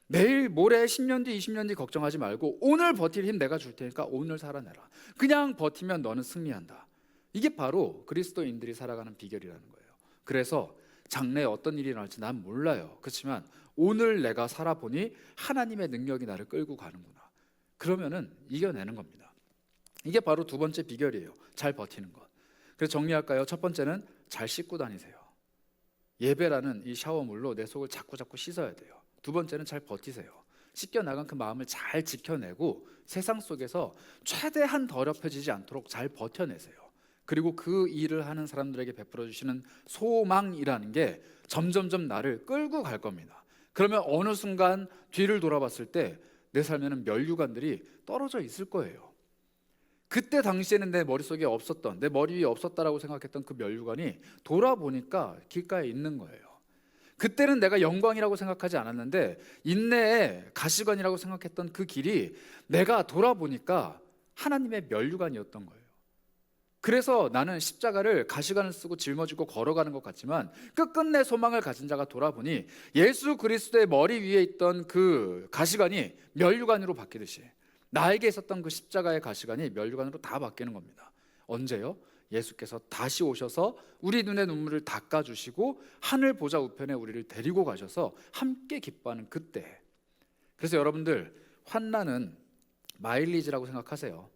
내일 모레 10년 뒤 20년 뒤 걱정하지 말고 오늘 버틸 힘 내가 줄 테니까 오늘 살아내라. 그냥 버티면 너는 승리한다. 이게 바로 그리스도인들이 살아가는 비결이라는 거예요. 그래서 장래에 어떤 일이 일어날지 난 몰라요. 그렇지만 오늘 내가 살아보니 하나님의 능력이 나를 끌고 가는구나. 그러면은 이겨내는 겁니다. 이게 바로 두 번째 비결이에요. 잘 버티는 것. 그래서 정리할까요? 첫 번째는 잘 씻고 다니세요. 예배라는 이 샤워물로 내 속을 자꾸 씻어야 돼요. 두 번째는 잘 버티세요. 씻겨나간 그 마음을 잘 지켜내고 세상 속에서 최대한 더럽혀지지 않도록 잘 버텨내세요. 그리고 그 일을 하는 사람들에게 베풀어 주시는 소망이라는 게 점점점 나를 끌고 갈 겁니다. 그러면 어느 순간 뒤를 돌아봤을 때 내 삶에는 면류관들이 떨어져 있을 거예요. 그때 당시에는 내 머릿속에 없었던, 내 머리 위에 없었다라고 생각했던 그 면류관이 돌아보니까 길가에 있는 거예요. 그때는 내가 영광이라고 생각하지 않았는데 인내의 가시관이라고 생각했던 그 길이 내가 돌아보니까 하나님의 면류관이었던 거예요. 그래서 나는 십자가를 가시관을 쓰고 짊어지고 걸어가는 것 같지만 끝끝내 소망을 가진 자가 돌아보니 예수 그리스도의 머리 위에 있던 그 가시관이 면류관으로 바뀌듯이 나에게 있었던 그 십자가의 가시관이 면류관으로 다 바뀌는 겁니다. 언제요? 예수께서 다시 오셔서 우리 눈의 눈물을 닦아주시고 하늘 보좌 우편에 우리를 데리고 가셔서 함께 기뻐하는 그때. 그래서 여러분들, 환난은 마일리지라고 생각하세요.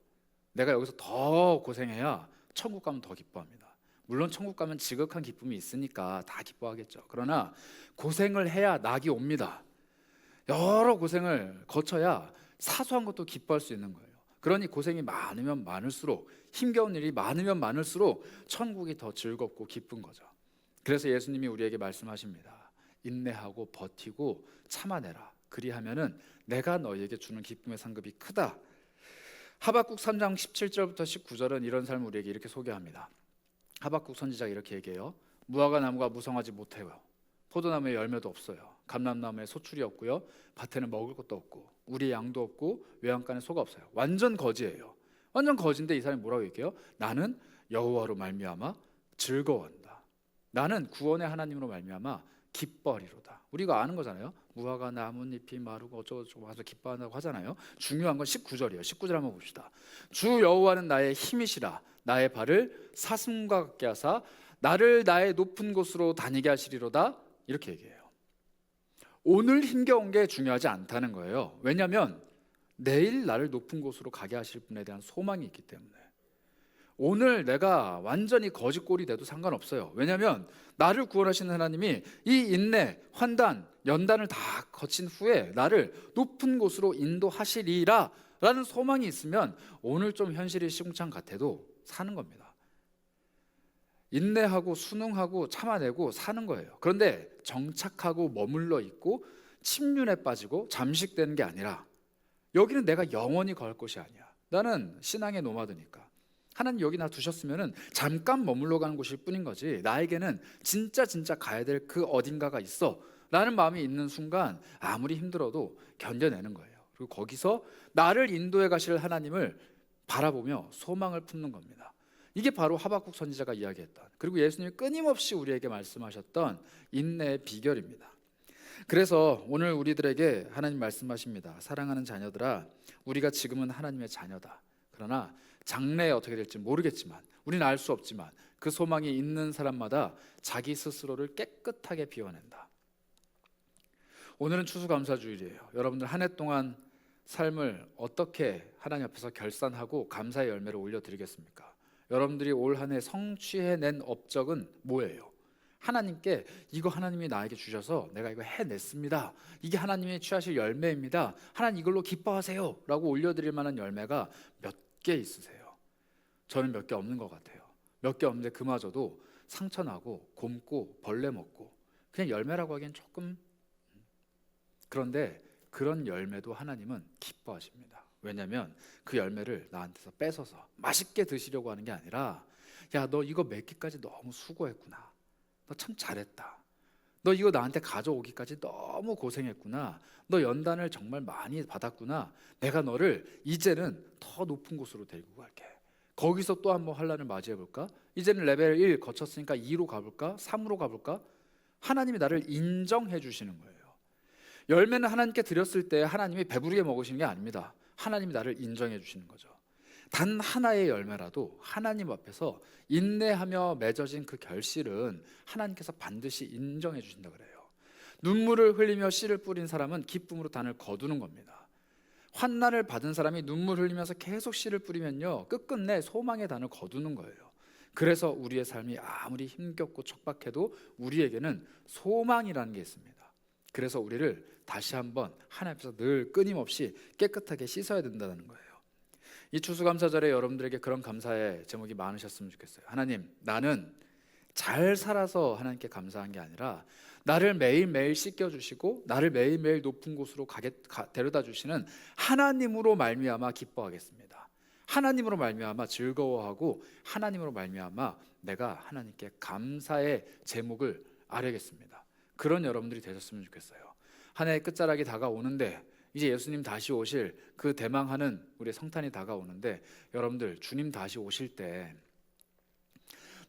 내가 여기서 더 고생해야 천국 가면 더 기뻐합니다. 물론 천국 가면 지극한 기쁨이 있으니까 다 기뻐하겠죠. 그러나 고생을 해야 낙이 옵니다. 여러 고생을 거쳐야 사소한 것도 기뻐할 수 있는 거예요. 그러니 고생이 많으면 많을수록, 힘겨운 일이 많으면 많을수록 천국이 더 즐겁고 기쁜 거죠. 그래서 예수님이 우리에게 말씀하십니다. 인내하고 버티고 참아내라. 그리하면은 내가 너희에게 주는 기쁨의 상급이 크다. 하박국 3장 17절부터 19절은 이런 삶을 우리에게 이렇게 소개합니다. 하박국 선지자가 이렇게 얘기해요. 무화과 나무가 무성하지 못해요. 포도나무에 열매도 없어요. 감람나무에 소출이 없고요. 밭에는 먹을 것도 없고 우리의 양도 없고 외양간에 소가 없어요. 완전 거지예요. 완전 거지인데 이 사람이 뭐라고 얘기해요? 나는 여호와로 말미암아 즐거워한다. 나는 구원의 하나님으로 말미암아 기뻐하리로다. 우리가 아는 거잖아요. 무화과 나뭇잎이 마르고 어쩌고저쩌고 하면서 기뻐한다고 하잖아요. 중요한 건 19절이에요. 19절 한번 봅시다. 주 여호와는 나의 힘이시라. 나의 발을 사슴과 같게 하사 나를 나의 높은 곳으로 다니게 하시리로다. 이렇게 얘기해요. 오늘 힘겨운 게 중요하지 않다는 거예요. 왜냐하면 내일 나를 높은 곳으로 가게 하실 분에 대한 소망이 있기 때문에. 오늘 내가 완전히 거지꼴이 돼도 상관없어요. 왜냐하면 나를 구원하시는 하나님이 이 인내, 환단, 연단을 다 거친 후에 나를 높은 곳으로 인도하시리라 라는 소망이 있으면 오늘 좀 현실이 시궁창 같아도 사는 겁니다. 인내하고 순응하고 참아내고 사는 거예요. 그런데 정착하고 머물러 있고 침륜에 빠지고 잠식되는 게 아니라 여기는 내가 영원히 갈 곳이 아니야. 나는 신앙의 노마드니까 하나님 여기 나 두셨으면 잠깐 머물러 가는 곳일 뿐인 거지 나에게는 진짜 가야 될 그 어딘가가 있어 라는 마음이 있는 순간 아무리 힘들어도 견뎌내는 거예요. 그리고 거기서 나를 인도해 가실 하나님을 바라보며 소망을 품는 겁니다. 이게 바로 하박국 선지자가 이야기했던, 그리고 예수님이 끊임없이 우리에게 말씀하셨던 인내의 비결입니다. 그래서 오늘 우리들에게 하나님 말씀하십니다. 사랑하는 자녀들아, 우리가 지금은 하나님의 자녀다. 그러나 장래에 어떻게 될지 모르겠지만, 우리는 알 수 없지만 그 소망이 있는 사람마다 자기 스스로를 깨끗하게 비워낸다. 오늘은 추수감사주일이에요. 여러분들 한 해 동안 삶을 어떻게 하나님 앞에서 결산하고 감사의 열매를 올려드리겠습니까? 여러분들이 올 한 해 성취해낸 업적은 뭐예요? 하나님께 이거 하나님이 나에게 주셔서 내가 이거 해냈습니다. 이게 하나님이 취하실 열매입니다. 하나님 이걸로 기뻐하세요 라고 올려드릴 만한 열매가 몇 개 있으세요? 저는 몇 개 없는 것 같아요. 몇 개 없는데 그마저도 상처나고 곰고 벌레 먹고 그냥 열매라고 하기엔 조금, 그런데 그런 열매도 하나님은 기뻐하십니다. 왜냐하면 그 열매를 나한테서 뺏어서 맛있게 드시려고 하는 게 아니라, 야, 너 이거 맺기까지 너무 수고했구나. 너 참 잘했다. 너 이거 나한테 가져오기까지 너무 고생했구나. 너 연단을 정말 많이 받았구나. 내가 너를 이제는 더 높은 곳으로 데리고 갈게. 거기서 또 한번 환난을 맞이해볼까? 이제는 레벨 1 거쳤으니까 2로 가볼까? 3으로 가볼까? 하나님이 나를 인정해 주시는 거예요. 열매는 하나님께 드렸을 때 하나님이 배부르게 먹으시는 게 아닙니다. 하나님이 나를 인정해 주시는 거죠. 단 하나의 열매라도 하나님 앞에서 인내하며 맺어진 그 결실은 하나님께서 반드시 인정해 주신다 그래요. 눈물을 흘리며 씨를 뿌린 사람은 기쁨으로 단을 거두는 겁니다. 환난을 받은 사람이 눈물 흘리면서 계속 씨를 뿌리면요, 끝끝내 소망의 단을 거두는 거예요. 그래서 우리의 삶이 아무리 힘겹고 척박해도 우리에게는 소망이라는 게 있습니다. 그래서 우리를 다시 한번 하나님 앞에서 늘 끊임없이 깨끗하게 씻어야 된다는 거예요. 이 추수감사절에 여러분들에게 그런 감사의 제목이 많으셨으면 좋겠어요. 하나님, 나는 잘 살아서 하나님께 감사한 게 아니라 나를 매일매일 씻겨주시고 나를 매일매일 높은 곳으로 데려다 주시는 하나님으로 말미암아 기뻐하겠습니다. 하나님으로 말미암아 즐거워하고 하나님으로 말미암아 내가 하나님께 감사의 제목을 아뢰겠습니다. 그런 여러분들이 되셨으면 좋겠어요. 한 해의 끝자락이 다가오는데, 이제 예수님 다시 오실 그 대망하는 우리의 성탄이 다가오는데, 여러분들 주님 다시 오실 때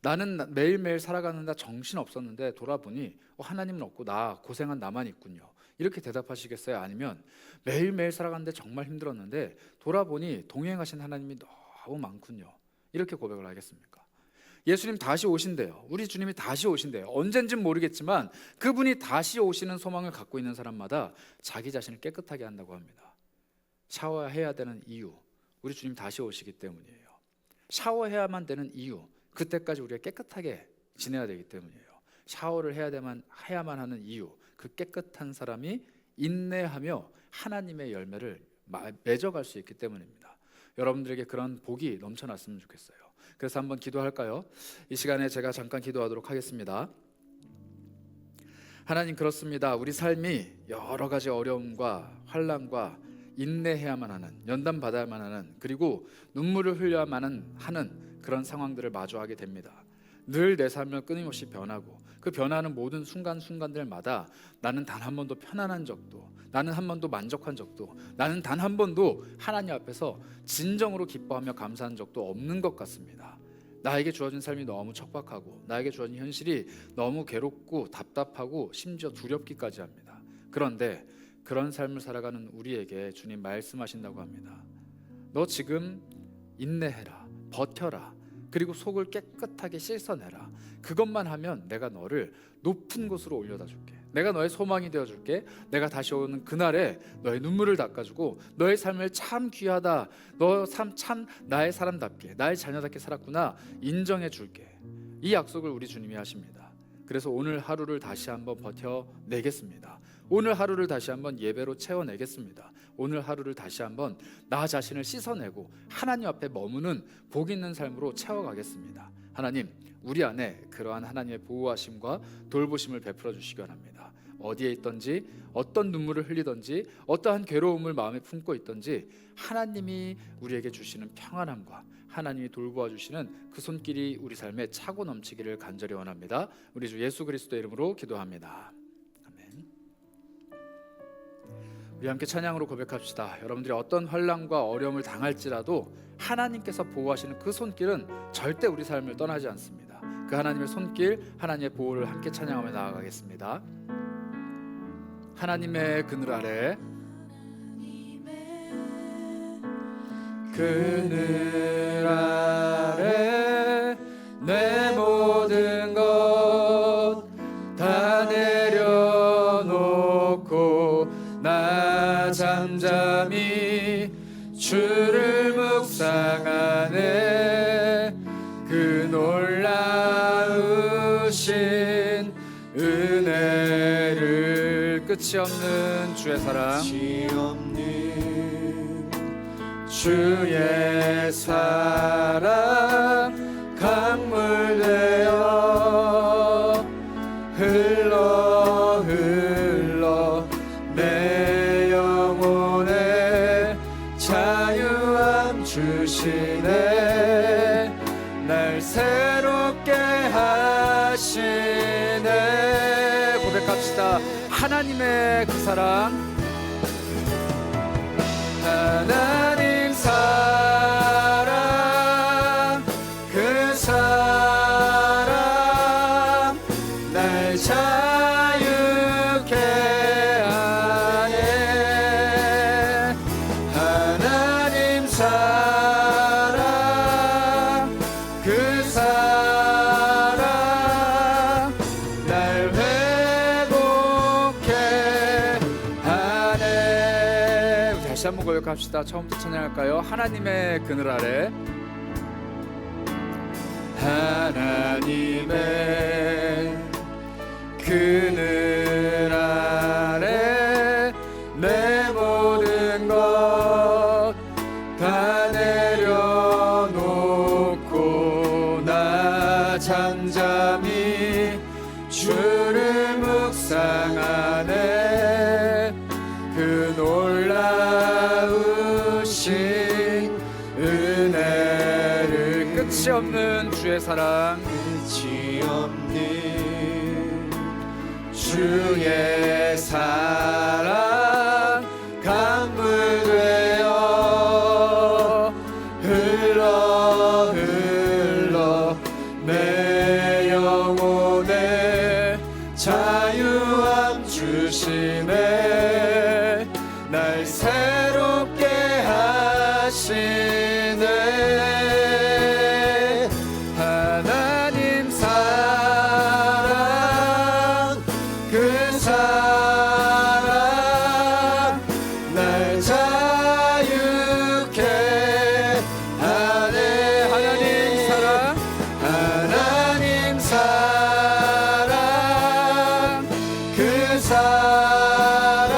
나는 매일매일 살아가는데 정신 없었는데 돌아보니 하나님은 없고 나 고생한 나만 있군요, 이렇게 대답하시겠어요? 아니면 매일매일 살아가는데 정말 힘들었는데 돌아보니 동행하신 하나님이 너무 많군요, 이렇게 고백을 하겠습니까? 예수님 다시 오신대요. 우리 주님이 다시 오신대요. 언젠진 모르겠지만 그분이 다시 오시는 소망을 갖고 있는 사람마다 자기 자신을 깨끗하게 한다고 합니다. 샤워해야 되는 이유, 우리 주님 다시 오시기 때문이에요. 샤워해야만 되는 이유, 그때까지 우리가 깨끗하게 지내야 되기 때문이에요. 샤워를 해야만 하는 이유, 그 깨끗한 사람이 인내하며 하나님의 열매를 맺어갈 수 있기 때문입니다. 여러분들에게 그런 복이 넘쳐났으면 좋겠어요. 그래서 한번 기도할까요? 이 시간에 제가 잠깐 기도하도록 하겠습니다. 하나님, 그렇습니다. 우리 삶이 여러 가지 어려움과 환난과 인내해야만 하는, 연단받아야만 하는, 그리고 눈물을 흘려야만 하는 그런 상황들을 마주하게 됩니다. 늘 내 삶을 끊임없이 변하고 그 변하는 모든 순간순간들마다 나는 단 한 번도 편안한 적도, 나는 한 번도 만족한 적도, 나는 단 한 번도 하나님 앞에서 진정으로 기뻐하며 감사한 적도 없는 것 같습니다. 나에게 주어진 삶이 너무 척박하고 나에게 주어진 현실이 너무 괴롭고 답답하고 심지어 두렵기까지 합니다. 그런데 그런 삶을 살아가는 우리에게 주님 말씀하신다고 합니다. 너 지금 인내해라, 버텨라, 그리고 속을 깨끗하게 씻어내라. 그것만 하면 내가 너를 높은 곳으로 올려다 줄게. 내가 너의 소망이 되어줄게. 내가 다시 오는 그날에 너의 눈물을 닦아주고 너의 삶을 참 귀하다, 너 참 나의 사람답게, 나의 자녀답게 살았구나 인정해 줄게. 이 약속을 우리 주님이 하십니다. 그래서 오늘 하루를 다시 한번 버텨내겠습니다. 오늘 하루를 다시 한번 예배로 채워내겠습니다. 오늘 하루를 다시 한번 나 자신을 씻어내고 하나님 앞에 머무는 복 있는 삶으로 채워가겠습니다. 하나님, 우리 안에 그러한 하나님의 보호하심과 돌보심을 베풀어 주시기 바랍니다. 어디에 있든지, 어떤 눈물을 흘리든지, 어떠한 괴로움을 마음에 품고 있든지 하나님이 우리에게 주시는 평안함과 하나님이 돌보아 주시는 그 손길이 우리 삶에 차고 넘치기를 간절히 원합니다. 우리 주 예수 그리스도의 이름으로 기도합니다. 아멘. 우리 함께 찬양으로 고백합시다. 여러분들이 어떤 환난과 어려움을 당할지라도 하나님께서 보호하시는 그 손길은 절대 우리 삶을 떠나지 않습니다. 그 하나님의 손길, 하나님의 보호를 함께 찬양하며 나아가겠습니다. 하나님의 그늘 아래, 그늘 아래 내 모든 것 다 내려놓고 나 잠잠히 주를 묵상하네. 그 놀라우신 은혜를, 끝이 없는 주의 사랑, 주의 사랑 강물 되어 흘러 흘러 내 영혼에 자유함 주시네. 날 새롭게 하시네. 고백합시다. 하나님의 그 사랑, 하나님 사랑, 그 사랑 날 자유케 하네. 하나님 사랑, 그 사랑 날 회복케 하네. 다시 한번 고백합시다. 처음부터 찬양할까요? 하나님의 그늘 아래, 하나님의 그늘 아래 내 모든 것 다 내려놓고 나 잠잠히 주를 묵상하네. 그 놀라우신 은혜를, 끝이 없는 주의 사랑, 끝이 없는 주의 사랑 강물 되어 흘러 흘러 내 영혼에 자유함 주시네. 날 새롭게 하시네. 하나님 사랑, 그 사랑 날 자유케 하네. 하나님 사랑, 하나님 사랑, 그 사랑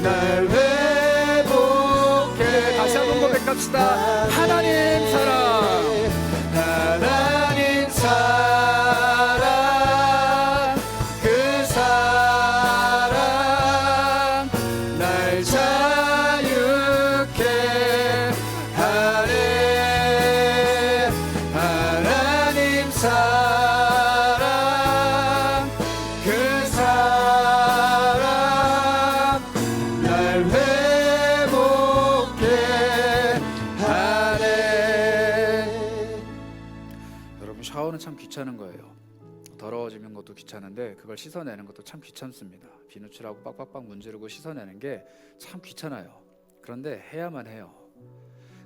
날 회복해. 다시 한번 고백합시다. 하나님 사랑, 하나님 사랑, 그 사랑 날 자유케 하네. 하나님 사랑, 그 사랑 날 회복케 하네. 여러분, 샤워는 참 귀찮은 거예요. 더러워지는 것도 귀찮은데 그걸 씻어내는 것도 참 귀찮습니다. 비누칠하고 빡빡빡 문지르고 씻어내는 게 참 귀찮아요. 그런데 해야만 해요.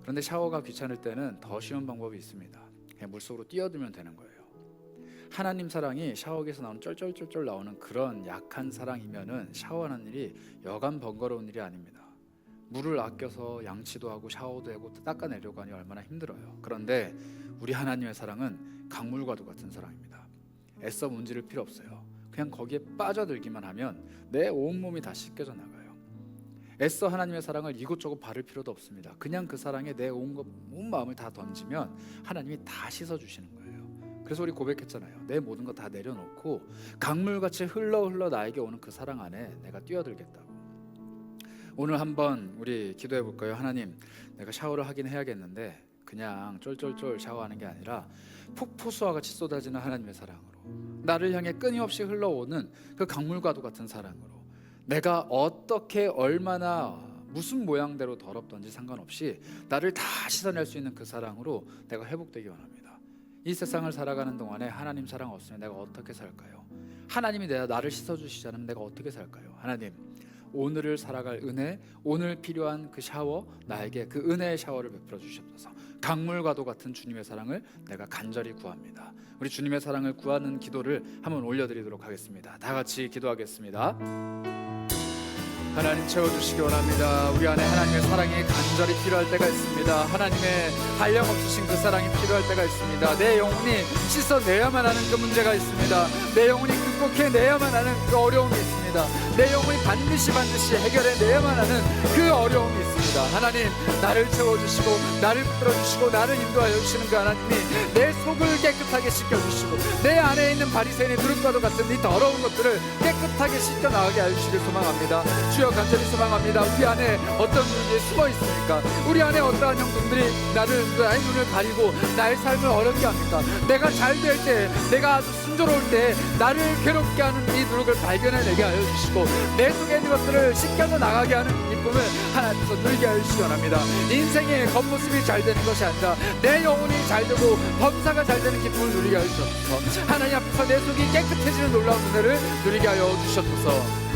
그런데 샤워가 귀찮을 때는 더 쉬운 방법이 있습니다. 그냥 물속으로 뛰어들면 되는 거예요. 하나님 사랑이 샤워기에서 나오는 쩔쩔쩔쩔 나오는 그런 약한 사랑이면은 샤워하는 일이 여간 번거로운 일이 아닙니다. 물을 아껴서 양치도 하고 샤워도 하고 닦아내려고 하니 얼마나 힘들어요. 그런데 우리 하나님의 사랑은 강물과도 같은 사랑입니다. 애써 문지를 필요 없어요. 그냥 거기에 빠져들기만 하면 내 온몸이 다 씻겨져 나가요. 애써 하나님의 사랑을 이곳저곳 바를 필요도 없습니다. 그냥 그 사랑에 내 온 마음을 다 던지면 하나님이 다 씻어주시는 거예요. 그래서 우리 고백했잖아요. 내 모든 거 다 내려놓고 강물같이 흘러 나에게 오는 그 사랑 안에 내가 뛰어들겠다고. 오늘 한번 우리 기도해 볼까요? 하나님, 내가 샤워를 하긴 해야겠는데 그냥 쫄쫄쫄 샤워하는 게 아니라 폭포수와 같이 쏟아지는 하나님의 사랑으로, 나를 향해 끊임없이 흘러오는 그 강물과도 같은 사랑으로 내가 어떻게 얼마나 무슨 모양대로 더럽던지 상관없이 나를 다 씻어낼 수 있는 그 사랑으로 내가 회복되기 원합니다. 이 세상을 살아가는 동안에 하나님 사랑 없으면 내가 어떻게 살까요? 하나님이 나를 씻어주시지 않으면 내가 어떻게 살까요? 하나님, 오늘을 살아갈 은혜, 오늘 필요한 그 샤워, 나에게 그 은혜의 샤워를 베풀어 주시옵소서. 강물과도 같은 주님의 사랑을 내가 간절히 구합니다. 우리 주님의 사랑을 구하는 기도를 한번 올려드리도록 하겠습니다. 다 같이 기도하겠습니다. 하나님, 채워주시기 원합니다. 우리 안에 하나님의 사랑이 간절히 필요할 때가 있습니다. 하나님의 한량없으신 그 사랑이 필요할 때가 있습니다. 내 영혼이 씻어내야만 하는 그 문제가 있습니다. 내 영혼이 극복해내야만 하는 그 어려움이 있습니다. 내 영혼이 반드시 해결해내야만 하는 그 어려움이 있습니다. 하나님, 나를 채워주시고 나를 붙들어주시고 나를 인도하여 주시는 그 하나님이 내 속을 깨끗하게 씻겨주시고 내 안에 있는 바리새인의 누룩과도 같은 이 더러운 것들을 깨끗하게 씻겨나가게 하여 주시길 소망합니다. 주여, 간절히 소망합니다. 우리 안에 어떤 누룩이 숨어 있습니까? 우리 안에 어떠한 형통들이 나의 눈을 가리고 나의 삶을 어렵게 합니까? 내가 잘 될 때, 내가 아주 순조로울 때 나를 괴롭게 하는 이 누룩을 발견해내게 하여 주시고 내 속에 있는 것들을 씻겨져 나가게 하는 기쁨을 하나님께서 누리게 하여 주시기 원합니다. 인생의 겉모습이 잘 되는 것이 아니라 내 영혼이 잘 되고 범사가 잘 되는 기쁨을 누리게 하여 주옵소서. 하나님 앞에서 내 속이 깨끗해지는 놀라운 은혜를 누리게 하여 주옵소서.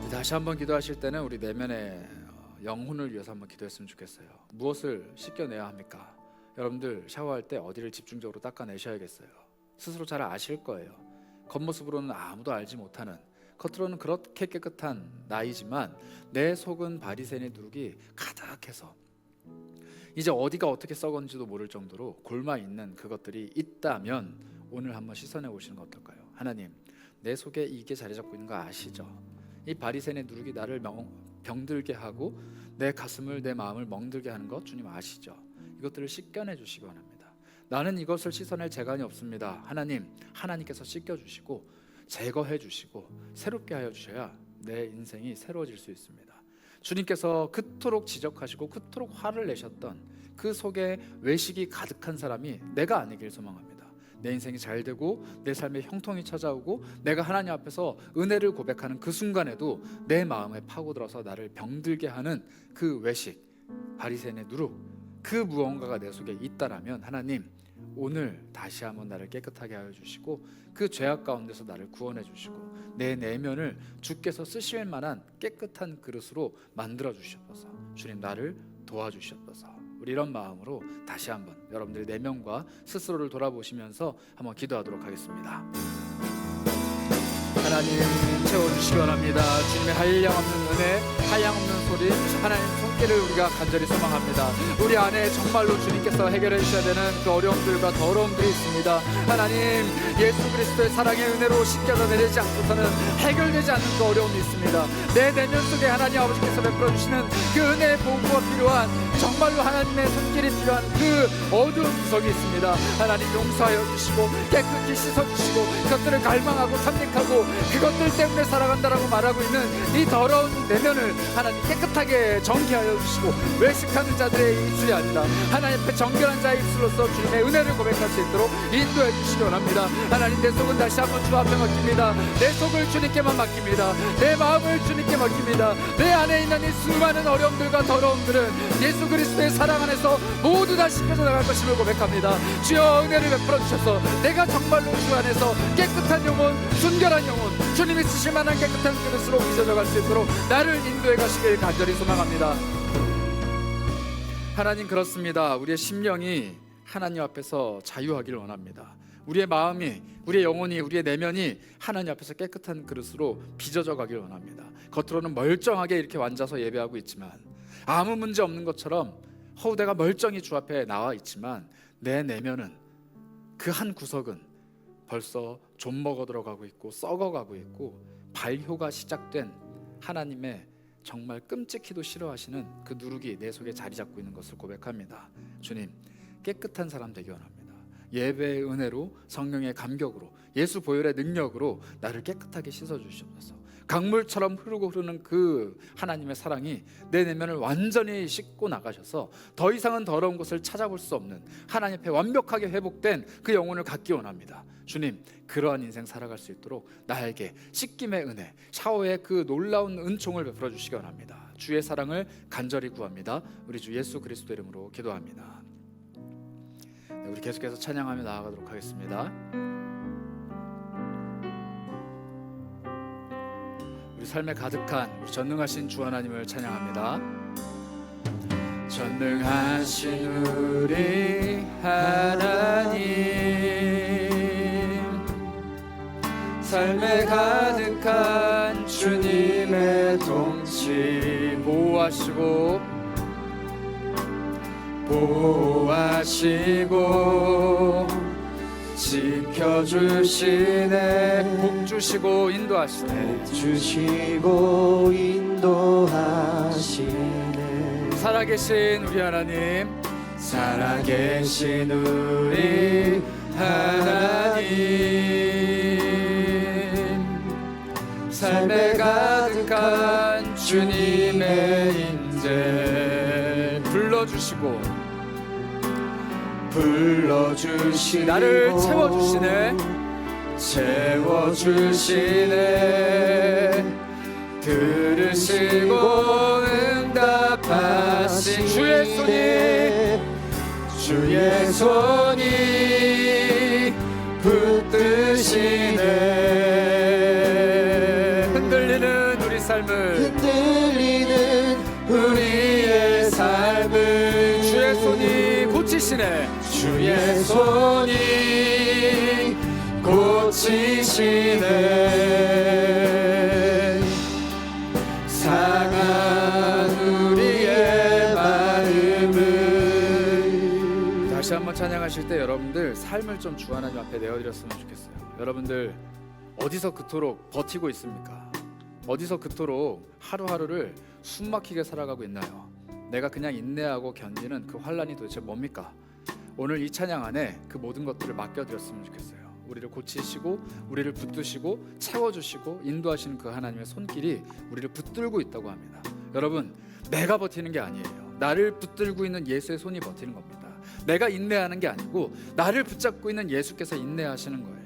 다시 한번 기도하실 때는 우리 내면의 영혼을 위해서 한번 기도했으면 좋겠어요. 무엇을 씻겨내야 합니까? 여러분들 샤워할 때 어디를 집중적으로 닦아내셔야겠어요. 스스로 잘 아실 거예요. 겉모습으로는 아무도 알지 못하는, 겉으로는 그렇게 깨끗한 나이지만 내 속은 바리새인의 누룩이 가득해서 이제 어디가 어떻게 썩었는지도 모를 정도로 골마 있는 그것들이 있다면 오늘 한번 씻어내 보시는 거 어떨까요? 하나님, 내 속에 이게 자리 잡고 있는 거 아시죠? 이 바리새인의 누룩이 나를 병들게 하고 내 가슴을, 내 마음을 멍들게 하는 것 주님 아시죠? 이것들을 씻겨내 주시기 원합니다. 나는 이것을 씻어낼 재간이 없습니다. 하나님께서 씻겨주시고 제거해 주시고 새롭게 하여 주셔야 내 인생이 새로워질 수 있습니다. 주님께서 그토록 지적하시고 그토록 화를 내셨던 그 속에 외식이 가득한 사람이 내가 아니길 소망합니다. 내 인생이 잘 되고 내 삶에 형통이 찾아오고 내가 하나님 앞에서 은혜를 고백하는 그 순간에도 내 마음에 파고들어서 나를 병들게 하는 그 외식, 바리새인의 누룩, 그 무언가가 내 속에 있다라면 하나님, 오늘 다시 한번 나를 깨끗하게 하여 주시고 그 죄악 가운데서 나를 구원해 주시고 내 내면을 주께서 쓰실 만한 깨끗한 그릇으로 만들어 주시옵소서. 주님, 나를 도와주시옵소서. 우리 이런 마음으로 다시 한번 여러분들의 내면과 스스로를 돌아보시면서 한번 기도하도록 하겠습니다. 하나님, 채워주시기 원합니다. 주님의 한량없는 은혜, 한량없는 소리, 하나님 손길을 우리가 간절히 소망합니다. 우리 안에 정말로 주님께서 해결해 주셔야 되는 그 어려움들과 더러움들이 있습니다. 하나님, 예수 그리스도의 사랑의 은혜로 씻겨져 내리지 않고서는 해결되지 않는 그 어려움이 있습니다. 내 내면 속에 하나님 아버지께서 베풀어 주시는 그 은혜의 보호가 필요한, 정말로 하나님의 손길이 필요한 그 어두운 구석이 있습니다. 하나님, 용서하여 주시고 깨끗이 씻어주시고 그것들을 갈망하고 탐닉하고 그것들 때문에 살아간다라고 말하고 있는 이 더러운 내면을 하나님 깨끗하게 정케하여 주시고 외식하는 자들의 입술이 아니라 하나님 앞에 정결한 자의 입술로서 주님의 은혜를 고백할 수 있도록 인도해 주시기 원합니다. 하나님, 내 속은 다시 한번 주 앞에 맡깁니다. 내 속을 주님께만 맡깁니다. 내 마음을 주님께 맡깁니다. 내 안에 있는 이 수많은 어려움들과 더러움들은 예수 그리스도의 사랑 안에서 모두 다 씻겨져 나갈 것임을 고백합니다. 주여, 은혜를 베풀어 주셔서 내가 정말로 주 안에서 깨끗한 영혼, 순결한 영혼, 주님이 쓰실 만한 깨끗한 그릇으로 빚어져 갈 수 있도록 나를 인도해 가시길 간절히 소망합니다. 하나님, 그렇습니다. 우리의 심령이 하나님 앞에서 자유하기를 원합니다. 우리의 마음이, 우리의 영혼이, 우리의 내면이 하나님 앞에서 깨끗한 그릇으로 빚어져 가기를 원합니다. 겉으로는 멀쩡하게 이렇게 앉아서 예배하고 있지만 아무 문제 없는 것처럼 내가 멀쩡히 주 앞에 나와 있지만 내 내면은, 그 한 구석은 벌써 좀 먹어 들어가고 있고 썩어가고 있고 발효가 시작된 하나님의 정말 끔찍히도 싫어하시는 그 누룩이 내 속에 자리 잡고 있는 것을 고백합니다. 주님, 깨끗한 사람 되기 원합니다. 예배의 은혜로, 성령의 감격으로, 예수 보혈의 능력으로 나를 깨끗하게 씻어주시옵소서. 강물처럼 흐르는 그 하나님의 사랑이 내 내면을 완전히 씻고 나가셔서 더 이상은 더러운 것을 찾아볼 수 없는 하나님 앞에 완벽하게 회복된 그 영혼을 갖기 원합니다. 주님, 그러한 인생 살아갈 수 있도록 나에게 씻김의 은혜, 샤워의 그 놀라운 은총을 베풀어 주시기 원합니다. 주의 사랑을 간절히 구합니다. 우리 주 예수 그리스도 이름으로 기도합니다. 네, 우리 계속해서 찬양하며 나아가도록 하겠습니다. 우리 삶에 가득한 우리 전능하신 주 하나님을 찬양합니다. 전능하신 우리 하나님, 삶에 가득한 주님의 통치 보호하시고 지켜주시네. 복 주시고 인도하시네. 주시고 인도하시네. 살아계신 우리 하나님, 살아계신 우리 하나님, 삶에 가득한 주님의 인재 불러주시고 나를 채워주시네. 들으시고 응답하신 주의 손이 붙드시네. 흔들리는 우리의 삶을 주의 손이 고치시네. 상한 우리의 마음을. 다시 한번 찬양하실 때 여러분들 삶을 좀 주 하나님 앞에 내어드렸으면 좋겠어요. 여러분들 어디서 그토록 버티고 있습니까? 어디서 그토록 하루하루를 숨막히게 살아가고 있나요? 내가 그냥 인내하고 견디는 그 환란이 도대체 뭡니까? 오늘 이 찬양 안에 그 모든 것들을 맡겨드렸으면 좋겠어요. 우리를 고치시고 우리를 붙드시고 채워주시고 인도하시는 그 하나님의 손길이 우리를 붙들고 있다고 합니다. 여러분, 내가 버티는 게 아니에요. 나를 붙들고 있는 예수의 손이 버티는 겁니다. 내가 인내하는 게 아니고 나를 붙잡고 있는 예수께서 인내하시는 거예요.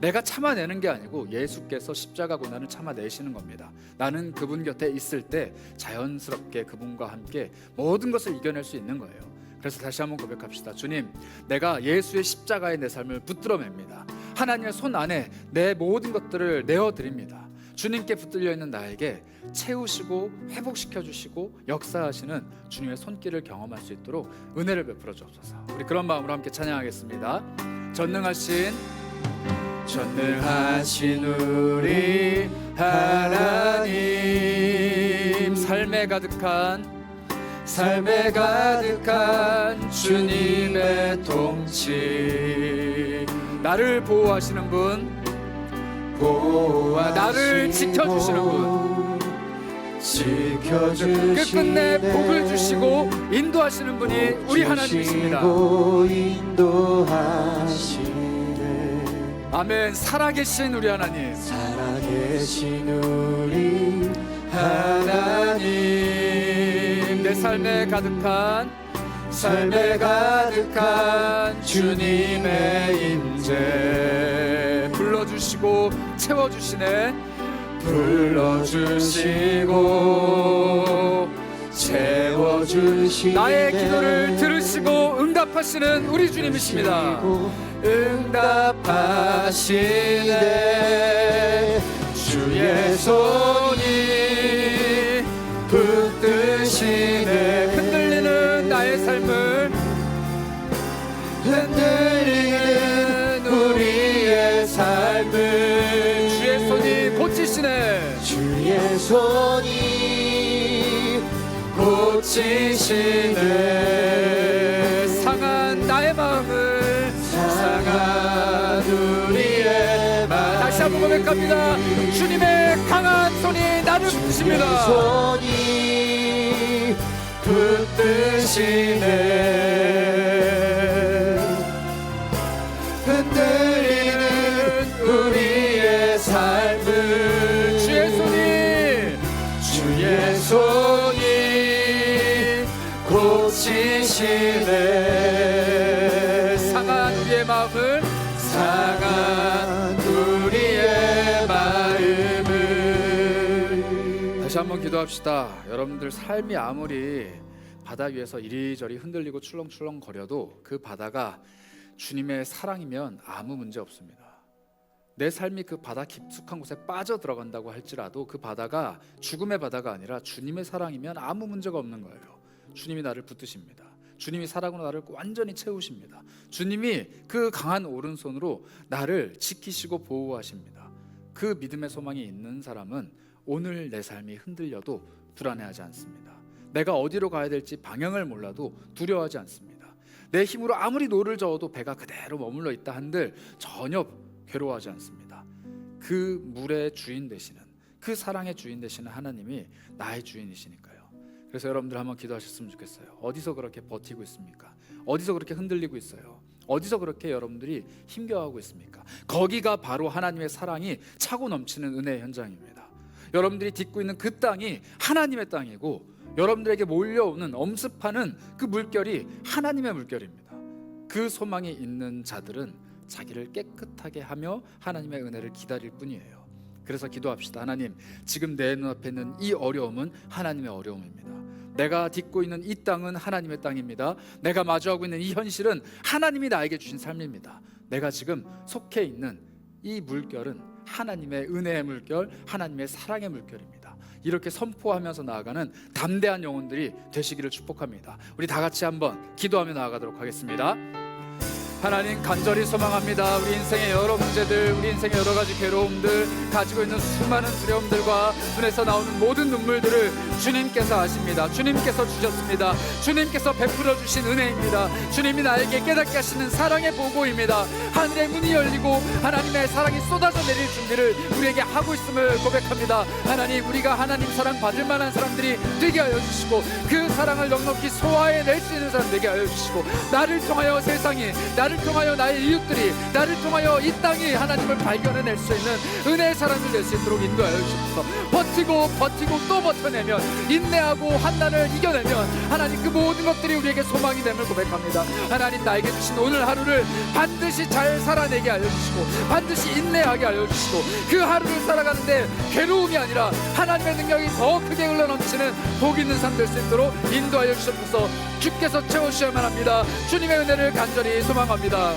내가 참아내는 게 아니고 예수께서 십자가 고난을 참아내시는 겁니다. 나는 그분 곁에 있을 때 자연스럽게 그분과 함께 모든 것을 이겨낼 수 있는 거예요. 그래서 다시 한번 고백합시다. 주님, 내가 예수의 십자가에 내 삶을 붙들어 맵니다. 하나님의 손 안에 내 모든 것들을 내어드립니다. 주님께 붙들려 있는 나에게 채우시고 회복시켜 주시고 역사하시는 주님의 손길을 경험할 수 있도록 은혜를 베풀어 주옵소서. 우리 그런 마음으로 함께 찬양하겠습니다. 전능하신 우리 하나님, 삶에 가득한 주님의 통치, 나를 보호하시는 분, 나를 지켜주시는 분, 끝끝내 복을 주시고 인도하시는 분이 우리 하나님이십니다. 아멘. 살아계신 우리 하나님, 내 삶에 가득한 주님의 인재 불러주시고 채워주시네. 나의 기도를 들으시고 응답하시는 우리 주님이십니다. 응답하시네. 주의 손이 붙드시네. 흔들리는 나의 삶을, 흔들리는 우리의 삶을 주의 손이 고치시네. 주의 손이 고치시네. 상한 나의 마음을, 상한 우리의 마음. 다시 한번 고백합니다. 주님의 강한 손이 나를 붙드십니다. 손이 붙드시네. 흔들리는 우리의 삶을 주의 손이 다시 한번 기도합시다. 여러분들 삶이 아무리 바다 위에서 이리저리 흔들리고 출렁출렁 거려도 그 바다가 주님의 사랑이면 아무 문제 없습니다. 내 삶이 그 바다 깊숙한 곳에 빠져 들어간다고 할지라도 그 바다가 죽음의 바다가 아니라 주님의 사랑이면 아무 문제가 없는 거예요. 주님이 나를 붙드십니다. 주님이 사랑으로 나를 완전히 채우십니다. 주님이 그 강한 오른손으로 나를 지키시고 보호하십니다. 그 믿음의 소망이 있는 사람은 오늘 내 삶이 흔들려도 불안해하지 않습니다. 내가 어디로 가야 될지 방향을 몰라도 두려워하지 않습니다. 내 힘으로 아무리 노를 저어도 배가 그대로 머물러 있다 한들 전혀 괴로워하지 않습니다. 그 물의 주인 되시는, 그 사랑의 주인 되시는 하나님이 나의 주인이시니까요. 그래서 여러분들 한번 기도하셨으면 좋겠어요. 어디서 그렇게 버티고 있습니까? 어디서 그렇게 흔들리고 있어요? 어디서 그렇게 여러분들이 힘겨워하고 있습니까? 거기가 바로 하나님의 사랑이 차고 넘치는 은혜의 현장입니다. 여러분들이 딛고 있는 그 땅이 하나님의 땅이고, 여러분들에게 몰려오는 엄습하는 그 물결이 하나님의 물결입니다. 그 소망이 있는 자들은 자기를 깨끗하게 하며 하나님의 은혜를 기다릴 뿐이에요. 그래서 기도합시다. 하나님, 지금 내 눈앞에 있는 이 어려움은 하나님의 어려움입니다. 내가 딛고 있는 이 땅은 하나님의 땅입니다. 내가 마주하고 있는 이 현실은 하나님이 나에게 주신 삶입니다. 내가 지금 속해 있는 이 물결은 하나님의 은혜의 물결, 하나님의 사랑의 물결입니다. 이렇게 선포하면서 나아가는 담대한 영혼들이 되시기를 축복합니다. 우리 다 같이 한번 기도하며 나아가도록 하겠습니다. 하나님, 간절히 소망합니다. 우리 인생의 여러 문제들, 우리 인생의 여러 가지 괴로움들, 가지고 있는 수많은 두려움들과 눈에서 나오는 모든 눈물들을 주님께서 아십니다. 주님께서 주셨습니다. 주님께서 베풀어 주신 은혜입니다. 주님이 나에게 깨닫게 하시는 사랑의 보고입니다. 하늘의 문이 열리고 하나님의 사랑이 쏟아져 내릴 준비를 우리에게 하고 있음을 고백합니다. 하나님, 우리가 하나님 사랑 받을 만한 사람들이 되게 하여 주시고, 그 사랑을 넉넉히 소화해낼 수 있는 사람 되게 하여 주시고, 나를 통하여 세상이, 나를 통하여 나의 이웃들이, 나를 통하여 이 땅이 하나님을 발견해낼 수 있는 은혜의 사람들 될 수 있도록 인도하여 주옵소서. 버티고 또 버텨내면, 인내하고 환난을 이겨내면 하나님 그 모든 것들이 우리에게 소망이 됨을 고백합니다. 하나님, 나에게 주신 오늘 하루를 반드시 잘 살아내게 하여 주시고, 반드시 인내하게 하여 주시고, 그 하루를 살아가는데 괴로움이 아니라 하나님의 능력이 더 크게 흘러넘치는 복 있는 삶 될 수 있도록 인도하여 주옵소서. 주께서 채워주셔야만 합니다. 주님의 은혜를 간절히 소망합니다.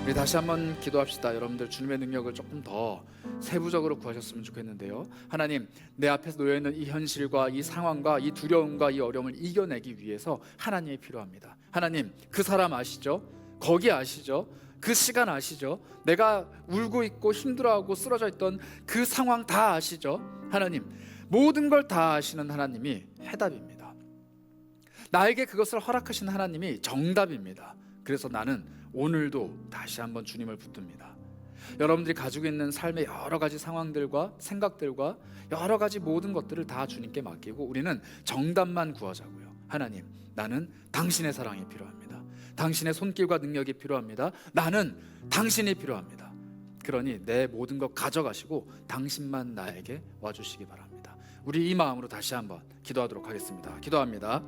우리 다시 한번 기도합시다. 여러분들 주님의 능력을 조금 더 세부적으로 구하셨으면 좋겠는데요. 하나님, 내 앞에서 놓여있는 이 현실과 이 상황과 이 두려움과 이 어려움을 이겨내기 위해서 하나님이 필요합니다. 하나님, 그 사람 아시죠? 거기 아시죠? 그 시간 아시죠? 내가 울고 있고 힘들어하고 쓰러져 있던 그 상황 다 아시죠? 하나님, 모든 걸 다 아시는 하나님이 해답입니다. 나에게 그것을 허락하신 하나님이 정답입니다. 그래서 나는 오늘도 다시 한번 주님을 붙듭니다. 여러분들이 가지고 있는 삶의 여러 가지 상황들과 생각들과 여러 가지 모든 것들을 다 주님께 맡기고 우리는 정답만 구하자고요. 하나님, 나는 당신의 사랑이 필요합니다. 당신의 손길과 능력이 필요합니다. 나는 당신이 필요합니다. 그러니 내 모든 것 가져가시고 당신만 나에게 와주시기 바랍니다. 우리 이 마음으로 다시 한번 기도하도록 하겠습니다. 기도합니다.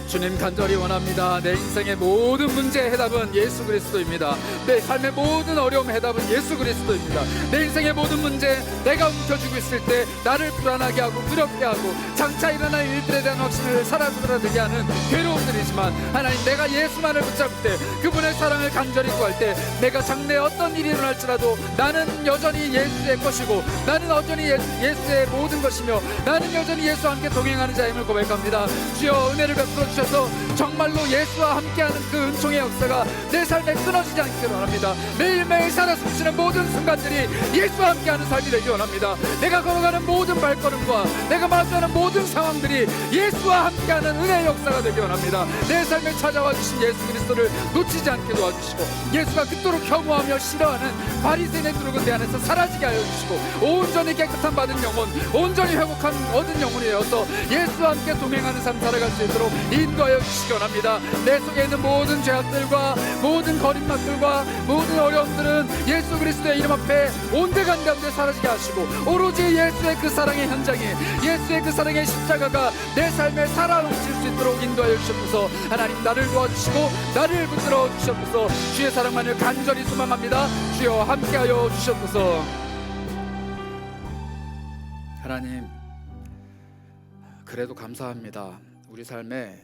주님, 간절히 원합니다. 내 인생의 모든 문제의 해답은 예수 그리스도입니다. 내 삶의 모든 어려움의 해답은 예수 그리스도입니다. 내 인생의 모든 문제, 내가 움켜쥐고 있을 때 나를 불안하게 하고 두렵게 하고 장차 일어날 일들에 대한 확신을 사라지게 하는 괴로움들이지만, 하나님, 내가 예수만을 붙잡을 때, 그분의 사랑을 간절히 구할 때, 내가 장래에 어떤 일이 일어날지라도 나는 여전히 예수의 것이고, 나는 여전히 예수의 모든 것이며, 나는 여전히 예수와 함께 동행하는 자임을 고백합니다. 주여, 은혜를 베풀어 주셔서 정말로 예수와 함께하는 그 은총의 역사가 내 삶에 끊어지지 않기를 원합니다. 매일매일 살아 숨쉬는 모든 순간들이 예수와 함께하는 삶이 되기 원합니다. 내가 걸어가는 모든 발걸음과 내가 마주하는 모든 상황들이 예수와 함께하는 은혜의 역사가 되기 원합니다. 내 삶에 찾아와 주신 예수 그리스도를 놓치지 않게 도와주시고, 예수가 그토록 혐오하며 싫어하는 바리새인의 두르고 내 안에서 사라지게 하여 주시고, 온전히 깨끗한 받은 영혼, 온전히 회복한 얻은 영혼이 되어서 예수와 함께 동행하는 삶 살아갈 수 있도록 인도하여 주시기 원합니다. 내 속에 있는 모든 죄악들과 모든 거짓말들과 모든 어려움들은 예수 그리스도의 이름 앞에 온데간데 가운데 사라지게 하시고, 오로지 예수의 그 사랑의 현장이, 예수의 그 사랑의 십자가가 내 삶에 살아넘칠 수 있도록 인도하여 주옵소서. 하나님, 나를 도와주시고 나를 붙들어 주옵소서. 주의 사랑만을 간절히 소망합니다. 주여, 함께하여 주옵소서. 하나님, 그래도 감사합니다. 우리 삶에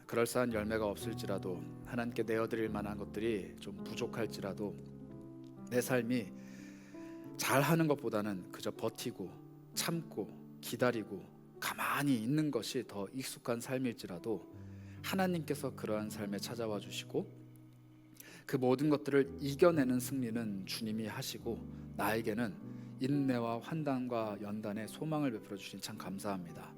그럴싸한 열매가 없을지라도 하나님께 내어드릴 만한 것들이 좀 부족할지라도 내 삶이 잘하는 것보다는 그저 버티고 참고 기다리고 가만히 있는 것이 더 익숙한 삶일지라도 하나님께서 그러한 삶에 찾아와 주시고 그 모든 것들을 이겨내는 승리는 주님이 하시고 나에게는 인내와 환단과 연단의 소망을 베풀어 주신 참 감사합니다.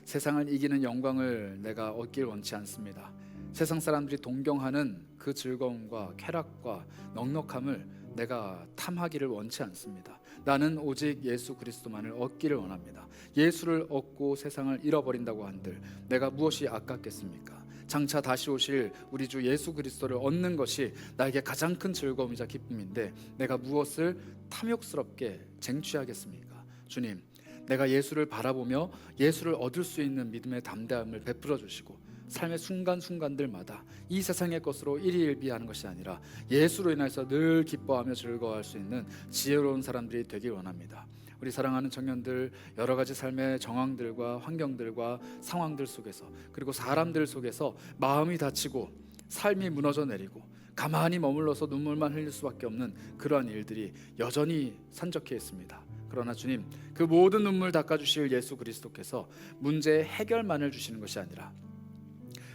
세상을 이기는 영광을 내가 얻길 원치 않습니다. 세상 사람들이 동경하는 그 즐거움과 쾌락과 넉넉함을 내가 탐하기를 원치 않습니다. 나는 오직 예수 그리스도만을 얻기를 원합니다. 예수를 얻고 세상을 잃어버린다고 한들 내가 무엇이 아깝겠습니까? 장차 다시 오실 우리 주 예수 그리스도를 얻는 것이 나에게 가장 큰 즐거움이자 기쁨인데 내가 무엇을 탐욕스럽게 쟁취하겠습니까? 주님, 내가 예수를 바라보며 예수를 얻을 수 있는 믿음의 담대함을 베풀어 주시고 삶의 순간순간들마다 이 세상의 것으로 일희일비하는 것이 아니라 예수로 인해서 늘 기뻐하며 즐거워할 수 있는 지혜로운 사람들이 되길 원합니다. 우리 사랑하는 청년들, 여러 가지 삶의 정황들과 환경들과 상황들 속에서 그리고 사람들 속에서 마음이 다치고 삶이 무너져 내리고 가만히 머물러서 눈물만 흘릴 수밖에 없는 그러한 일들이 여전히 산적해 있습니다. 그러나 주님, 그 모든 눈물 닦아주실 예수 그리스도께서 문제의 해결만을 주시는 것이 아니라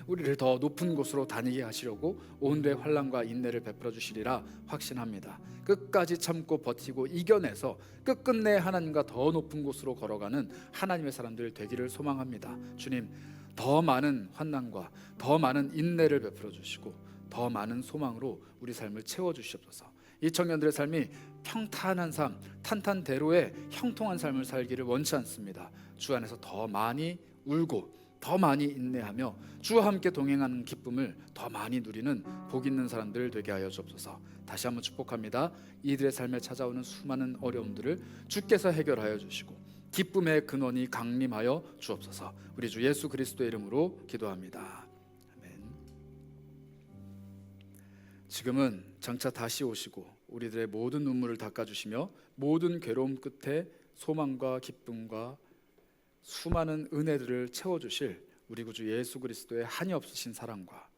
우리를 더 높은 곳으로 다니게 하시려고 온도의 환난과 인내를 베풀어 주시리라 확신합니다. 끝까지 참고 버티고 이겨내서 끝끝내 하나님과 더 높은 곳으로 걸어가는 하나님의 사람들 되기를 소망합니다. 주님, 더 많은 환난과 더 많은 인내를 베풀어 주시고 더 많은 소망으로 우리 삶을 채워 주시옵소서. 이 청년들의 삶이 평탄한 삶, 탄탄대로의 형통한 삶을 살기를 원치 않습니다. 주 안에서 더 많이 울고 더 많이 인내하며 주와 함께 동행하는 기쁨을 더 많이 누리는 복 있는 사람들 되게 하여 주옵소서. 다시 한번 축복합니다. 이들의 삶에 찾아오는 수많은 어려움들을 주께서 해결하여 주시고 기쁨의 근원이 강림하여 주옵소서. 우리 주 예수 그리스도의 이름으로 기도합니다. 아멘. 지금은 장차 다시 오시고 우리들의 모든 눈물을 닦아주시며 모든 괴로움 끝에 소망과 기쁨과 수많은 은혜들을 채워주실 우리 구주 예수 그리스도의 한이 없으신 사랑과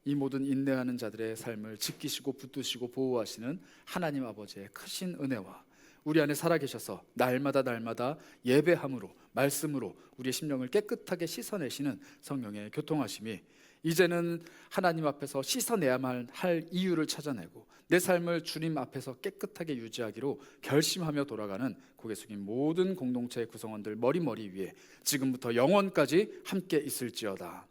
이 모든 인내하는 자들의 삶을 지키시고 붙드시고 보호하시는 하나님 아버지의 크신 은혜와 우리 안에 살아계셔서 날마다 예배함으로 말씀으로 우리의 심령을 깨끗하게 씻어내시는 성령의 교통하심이 이제는 하나님 앞에서 씻어내야만 할 이유를 찾아내고 내 삶을 주님 앞에서 깨끗하게 유지하기로 결심하며 돌아가는 고개 숙인 모든 공동체의 구성원들 머리 위에 지금부터 영원까지 함께 있을지어다.